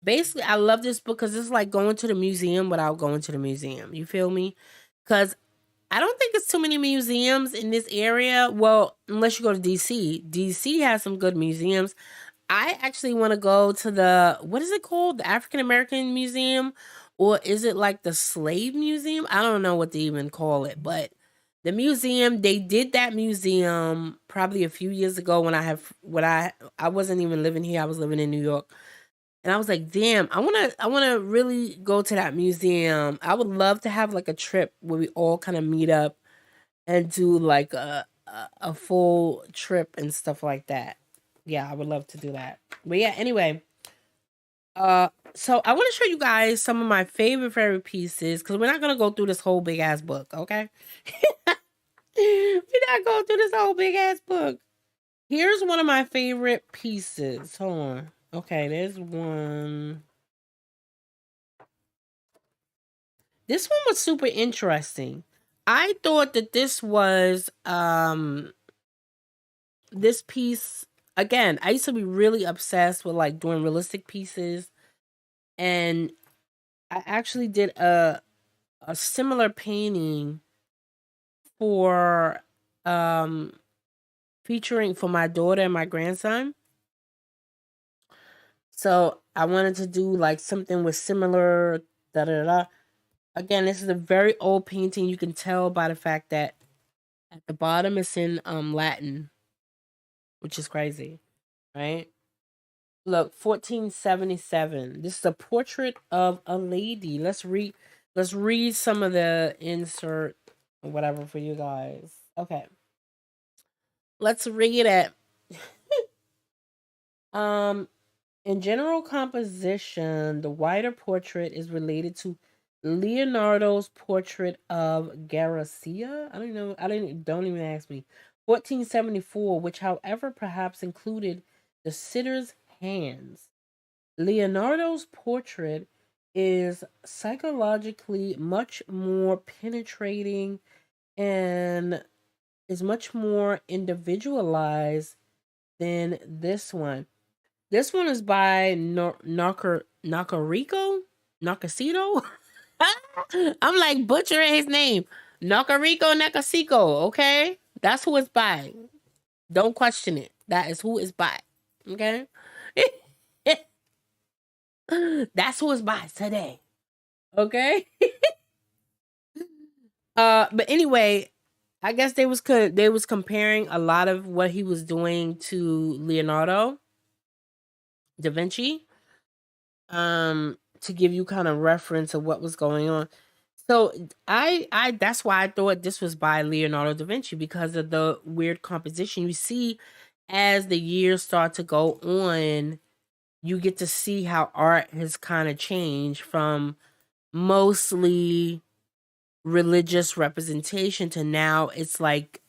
Basically, I love this book because it's like going to the museum without going to the museum. You feel me? Because I don't think it's too many museums in this area. Well, unless you go to DC. DC has some good museums. I actually want to go to the, what is it called? The African American Museum? Or is it like the Slave Museum? I don't know what to even call it. But the museum, they did that museum probably a few years ago when I wasn't even living here. I was living in New York. And I was like, damn, I wanna really go to that museum. I would love to have like a trip where we all kind of meet up and do like a full trip and stuff like that. Yeah, I would love to do that. But yeah, anyway, so I want to show you guys some of my favorite pieces because we're not gonna go through this whole big ass book, okay? We're not going through this whole big ass book. Here's one of my favorite pieces. Hold on. Okay, there's one. This one was super interesting. I thought that this was this piece, again, I used to be really obsessed with like doing realistic pieces, and I actually did a similar painting for featuring for my daughter and my grandson. So I wanted to do like something with similar da da da. Again, this is a very old painting. You can tell by the fact that at the bottom it's in Latin, which is crazy, right? Look, 1477. This is a portrait of a lady. Let's read some of the insert or whatever for you guys. Okay. Let's read it. In general composition, the wider portrait is related to Leonardo's portrait of Garcia. I don't know. Don't even ask me. 1474, which, however, perhaps included the sitter's hands. Leonardo's portrait is psychologically much more penetrating and is much more individualized than this one. This one is by Nakasito. I'm like butchering his name. Nakasiko, okay? That's who it's by. Don't question it. That is who it's by. Okay. That's who it's by today. Okay. But anyway, I guess they was comparing a lot of what he was doing to Leonardo da Vinci, to give you kind of reference of what was going on. So I that's why I thought this was by Leonardo da Vinci, because of the weird composition. You see, as the years start to go on, you get to see how art has kind of changed from mostly religious representation to now it's like,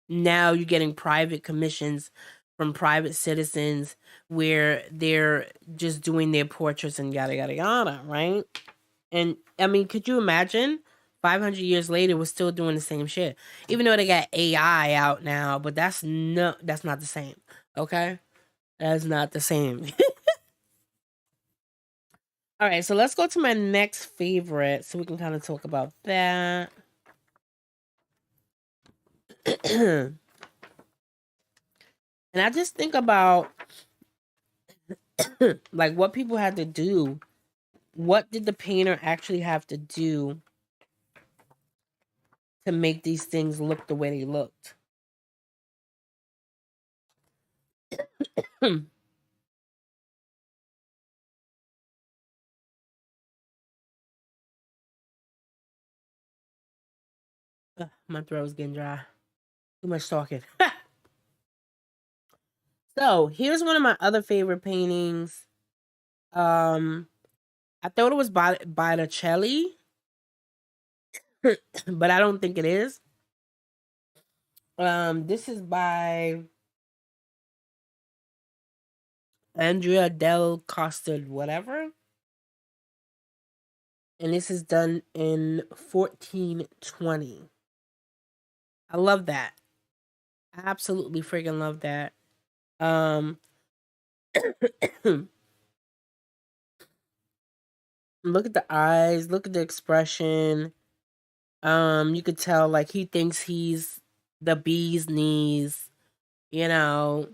now you're getting private commissions from private citizens where they're just doing their portraits and yada yada yada, right? And I mean, could you imagine 500 years later we're still doing the same shit, even though they got AI out now, but that's not the same. Okay, that's not the same. All right, so let's go to my next favorite so we can kind of talk about that. And I just think about like what people had to do. What did the painter actually have to do to make these things look the way they looked? Ugh, my throat's getting dry. Too much talking. So here's one of my other favorite paintings. Um, I thought it was by Botticelli, but I don't think it is. This is by Andrea del Costa, whatever. And this is done in 1420. I love that. I absolutely freaking love that. Um, look at the eyes, look at the expression. You could tell like he thinks he's the bee's knees, you know.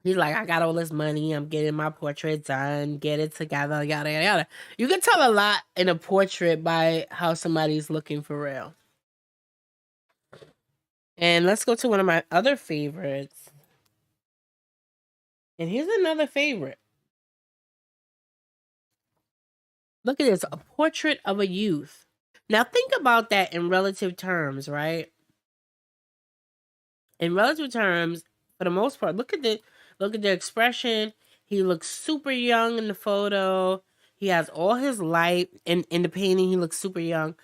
He's like, I got all this money, I'm getting my portrait done, get it together, yada yada yada. You can tell a lot in a portrait by how somebody's looking for real. And let's go to one of my other favorites. And here's another favorite. Look at this, a portrait of a youth. Now think about that in relative terms, right? In relative terms, for the most part, look at the expression. He looks super young in the photo. He has all his life in the painting. He looks super young,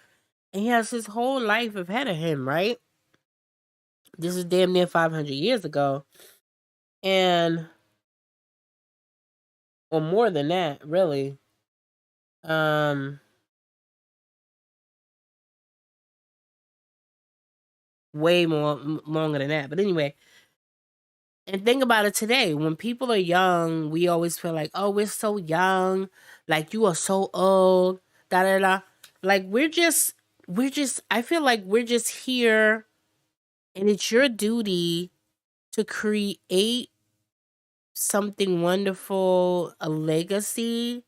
and he has his whole life ahead of him. Right? This is damn near 500 years ago, and or more than that, really. Um, way more longer than that. But anyway, and think about it today. When people are young, we always feel like, oh, we're so young. Like, you are so old. Da da da. Like, I feel like we're just here, and it's your duty to create something wonderful, a legacy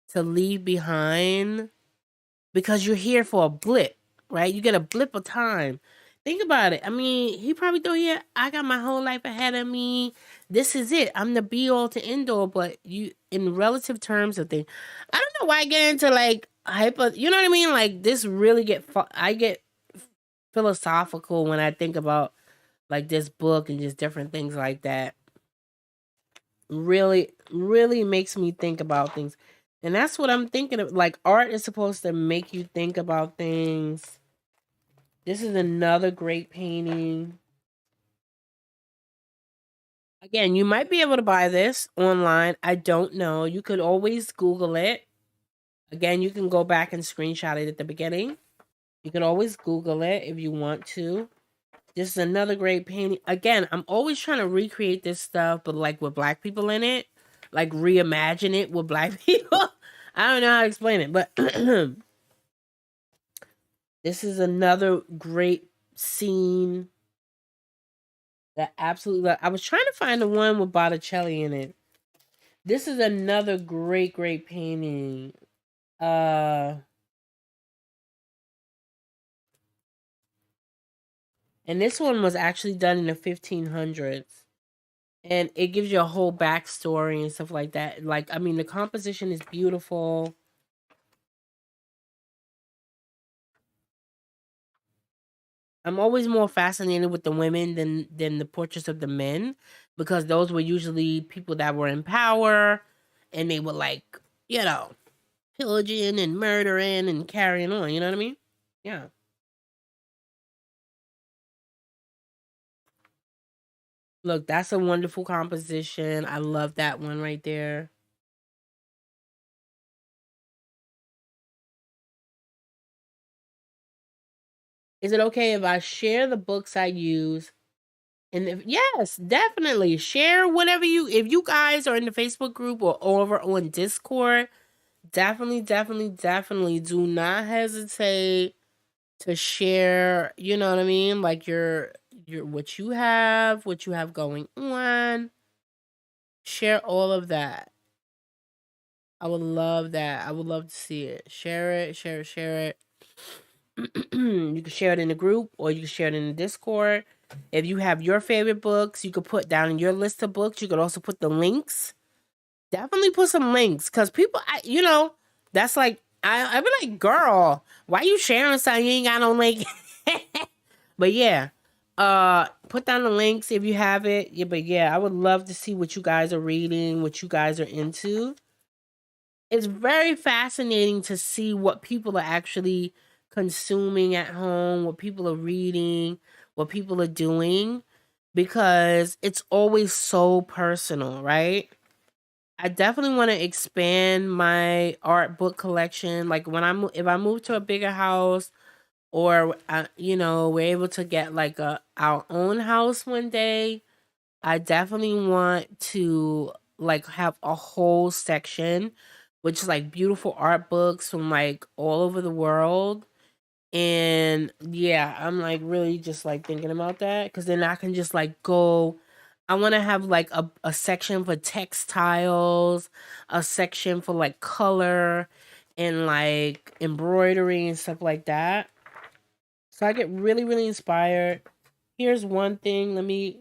to leave behind, because you're here for a blip, right? You get a blip of time. Think about it. I mean, he probably thought, yeah, I got my whole life ahead of me. This is it. I'm the be all to end all. But you, in relative terms of things, I don't know why I get into like hyper. You know what I mean? Like this really I get philosophical when I think about like this book and just different things like that. Really, really makes me think about things. And that's what I'm thinking of. Like art is supposed to make you think about things. This is another great painting. Again, you might be able to buy this online. I don't know. You could always Google it. Again, you can go back and screenshot it at the beginning. You can always Google it if you want to. This is another great painting. Again, I'm always trying to recreate this stuff, but like with black people in it. Like reimagine it with black people. I don't know how to explain it, but this is another great scene That absolutely. I was trying to find the one with Botticelli in it. This is another great, great painting. And this one was actually done in the 1500s. And it gives you a whole backstory and stuff like that. Like, I mean, the composition is beautiful. I'm always more fascinated with the women than the portraits of the men, because those were usually people that were in power, and they were like, you know, pillaging and murdering and carrying on. You know what I mean? Yeah. Look, that's a wonderful composition. I love that one right there. Is it okay if I share the books I use? And if yes, definitely share whatever you, if you guys are in the Facebook group or over on Discord, definitely, definitely, definitely do not hesitate to share, you know what I mean? Like your what you have going on. Share all of that. I would love that. I would love to see it. Share it, share it, share it. You can share it in the group or you can share it in the Discord. If you have your favorite books, you could put down in your list of books. You could also put the links. Definitely put some links, because people, that's like, I be like, girl, why you sharing something you ain't got no link? But yeah, put down the links if you have it. Yeah, but yeah, I would love to see what you guys are reading, what you guys are into. It's very fascinating to see what people are actually consuming at home, what people are reading, what people are doing, because it's always so personal, right? I definitely want to expand my art book collection. Like when if I move to a bigger house, or we're able to get like our own house one day, I definitely want to like have a whole section which is like beautiful art books from like all over the world. And yeah, I'm like really just like thinking about that, because then I can just like go. I want to have like a section for textiles, a section for like color and like embroidery and stuff like that. So I get really, really inspired. Here's one thing. Let me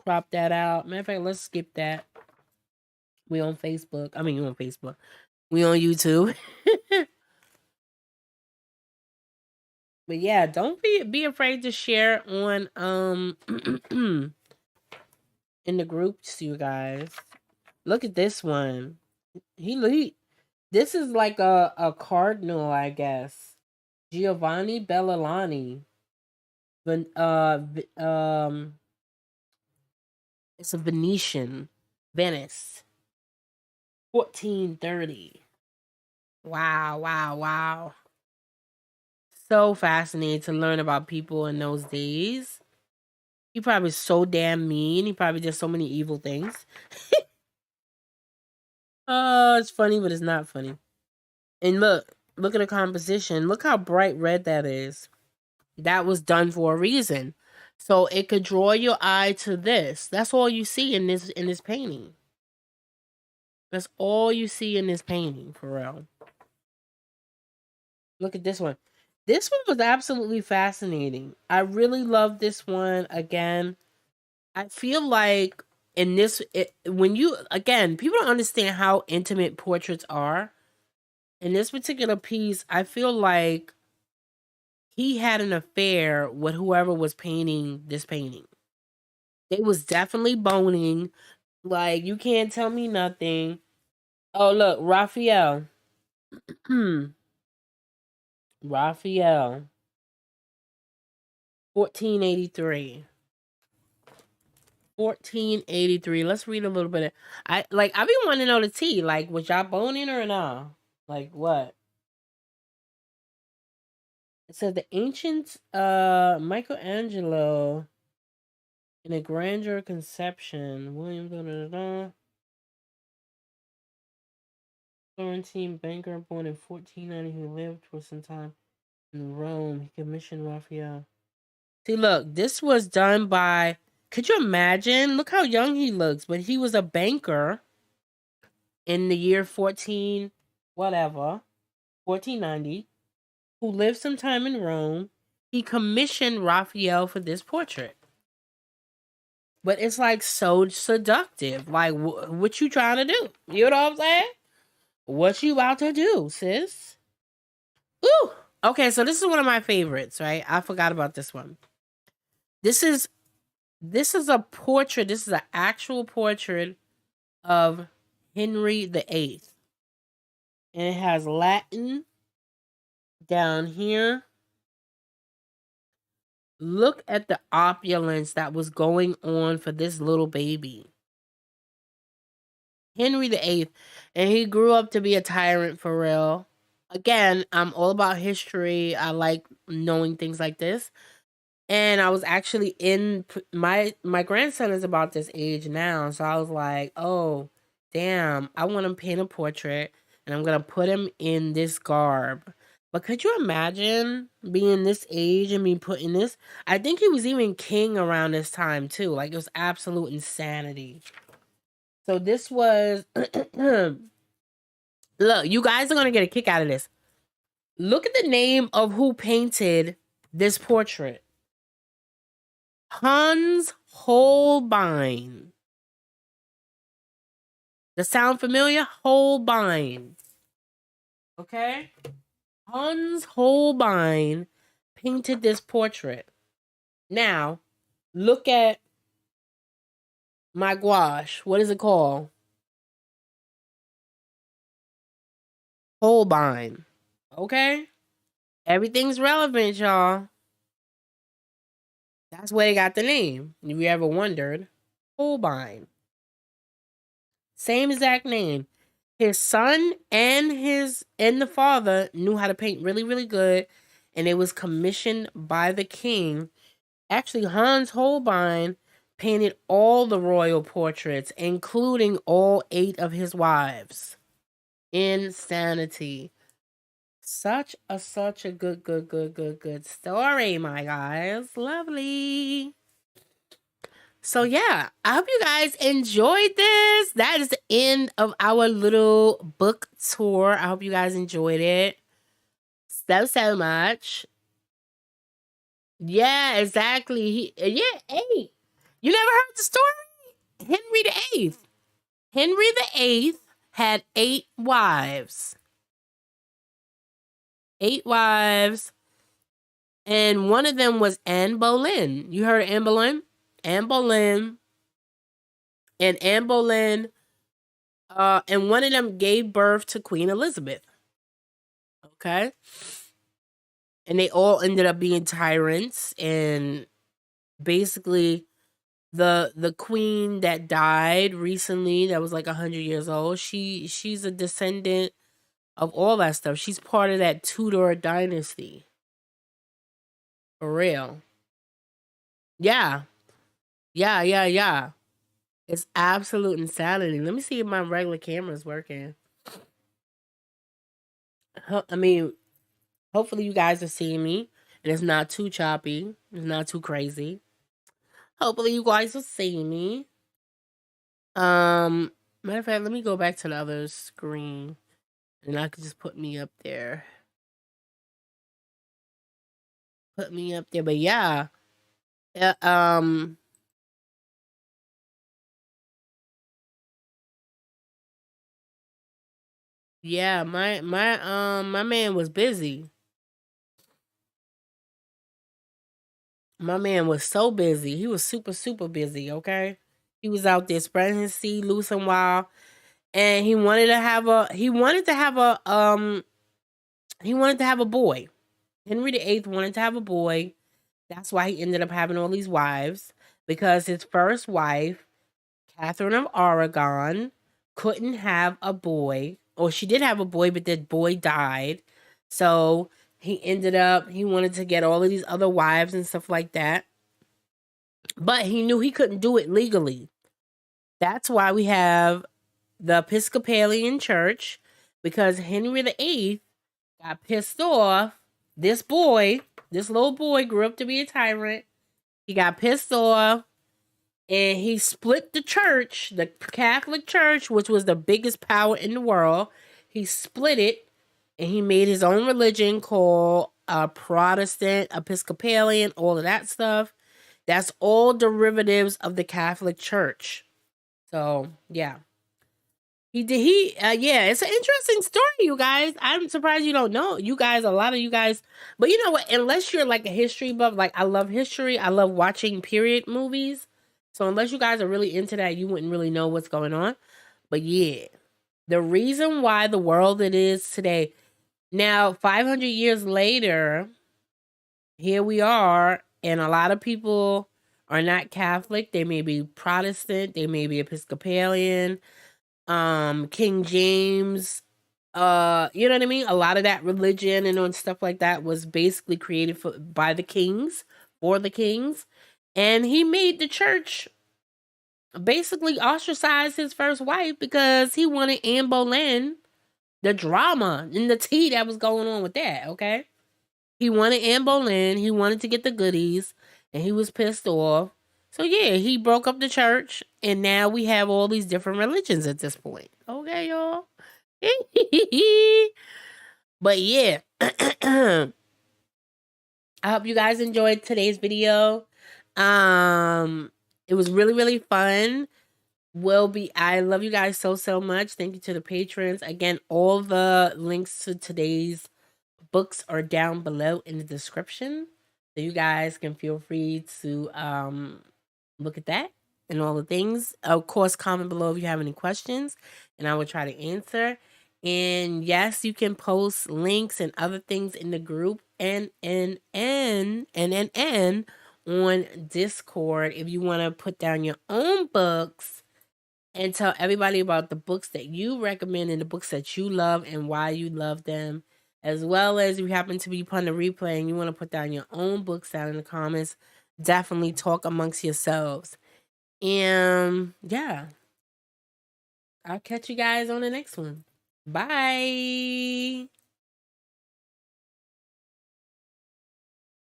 crop that out. Matter of fact, let's skip that. We on Facebook. I mean, you on Facebook. We on YouTube. But yeah, don't be afraid to share on in the groups, you guys. Look at this one. He this is like a cardinal, I guess. Giovanni Bellolani. Ven, it's a Venetian, Venice, 1430. Wow, wow, wow. So fascinating to learn about people in those days. He probably so damn mean. He probably did so many evil things. Oh, it's funny, but it's not funny. And look at the composition. Look how bright red that is. That was done for a reason. So it could draw your eye to this. That's all you see in this painting. That's all you see in this painting, for real. Look at this one. This one was absolutely fascinating. I really love this one. Again, I feel like when you, again, people don't understand how intimate portraits are. In this particular piece, I feel like he had an affair with whoever was painting this painting. They was definitely boning. Like, you can't tell me nothing. Oh, look, Raphael. Raphael. 1483. 1483. Let's read a little bit of, I be wanting to know the tea. Like, was y'all boning or no? Like what? It says the ancient Michelangelo in a grandeur conception. William da, da, da, da. Florentine banker born in 1490 who lived for some time in Rome. He commissioned Raphael. See, look, this was done by could you imagine? Look how young he looks, but he was a banker in the year 1490, who lived some time in Rome. He commissioned Raphael for this portrait. But it's like so seductive. Like, what you trying to do? You know what I'm saying? What you about to do, sis? Ooh. Okay, so this is one of my favorites, right? I forgot about this one. This is a portrait. This is an actual portrait of Henry VIII. And it has Latin down here. Look at the opulence that was going on for this little baby. Henry VIII. And he grew up to be a tyrant for real. Again, I'm all about history. I like knowing things like this. And I was actually in my grandson is about this age now, so I was like, "Oh, damn, I want to paint a portrait and I'm going to put him in this garb." But could you imagine being this age and me putting this? I think he was even king around this time too. Like, it was absolute insanity. So this was look, you guys are going to get a kick out of this. Look at the name of who painted this portrait. Hans Holbein. Does sound familiar? Holbein. Okay? Hans Holbein painted this portrait. Now, look at my gouache. What is it called? Holbein. Okay? Everything's relevant, y'all. That's where they got the name. If you ever wondered. Holbein. Same exact name. His son and the father knew how to paint really, really good. And it was commissioned by the king. Actually, Hans Holbein painted all the royal portraits, including all 8 of his wives. Insanity. Such a good story, my guys. Lovely. So yeah, I hope you guys enjoyed this. That is the end of our little book tour. I hope you guys enjoyed it so much. Yeah, exactly. Yeah, 8. You never heard the story? Henry VIII. Henry VIII had 8 wives. 8 wives. And one of them was Anne Boleyn. You heard of Anne Boleyn? Anne Boleyn. And Anne Boleyn, and one of them gave birth to Queen Elizabeth. Okay? And they all ended up being tyrants. And basically, the queen that died recently, that was like 100 years old, she's a descendant of all that stuff. She's part of that Tudor dynasty. For real. Yeah. Yeah. It's absolute insanity. Let me see if my regular camera is working. I mean, hopefully you guys are seeing me and it's not too choppy. It's not too crazy. Hopefully you guys are seeing me. Matter of fact, let me go back to the other screen and I could just put me up there. But yeah. Yeah, my man was busy. My man was so busy. He was super busy, okay? He was out there spreading his seed loose and wild. And he wanted to have a boy. Henry VIII wanted to have a boy. That's why he ended up having all these wives. Because his first wife, Catherine of Aragon, couldn't have a boy. Or she did have a boy, but that boy died. So he wanted to get all of these other wives and stuff like that. But he knew he couldn't do it legally. That's why we have the Episcopalian Church, because Henry VIII got pissed off. This little boy grew up to be a tyrant. He got pissed off And he split the church, the Catholic Church, which was the biggest power in the world. He split it, and he made his own religion called Protestant, Episcopalian, all of that stuff. That's all derivatives of the Catholic Church. So yeah, yeah, it's an interesting story, you guys. I'm surprised you don't know. You guys, a lot of you guys, but you know what? Unless you're like a history buff, like I love history, I love watching period movies. So unless you guys are really into that, you wouldn't really know what's going on. But yeah, the reason why the world it is today. Now, 500 years later, here we are, and a lot of people are not Catholic. They may be Protestant, they may be Episcopalian, King James, you know what I mean? A lot of that religion and stuff like that was basically created by the kings, for the kings. And he made the church basically ostracize his first wife because he wanted Anne Boleyn, the drama and the tea that was going on with that, okay? He wanted Anne Boleyn, he wanted to get the goodies, and he was pissed off. So yeah, he broke up the church, and now we have all these different religions at this point. Okay, y'all. But yeah, I hope you guys enjoyed today's video. It was really, really fun. I love you guys so much. Thank you to the patrons. Again, all the links to today's books are down below in the description. So you guys can feel free to look at that and all the things. Of course, comment below if you have any questions, and I will try to answer. And yes, you can post links and other things in the group and on Discord if you want to put down your own books and tell everybody about the books that you recommend and the books that you love and why you love them. As well as if you happen to be upon the replay and you want to put down your own books down in the comments, definitely talk amongst yourselves. And yeah, I'll catch you guys on the next one. Bye.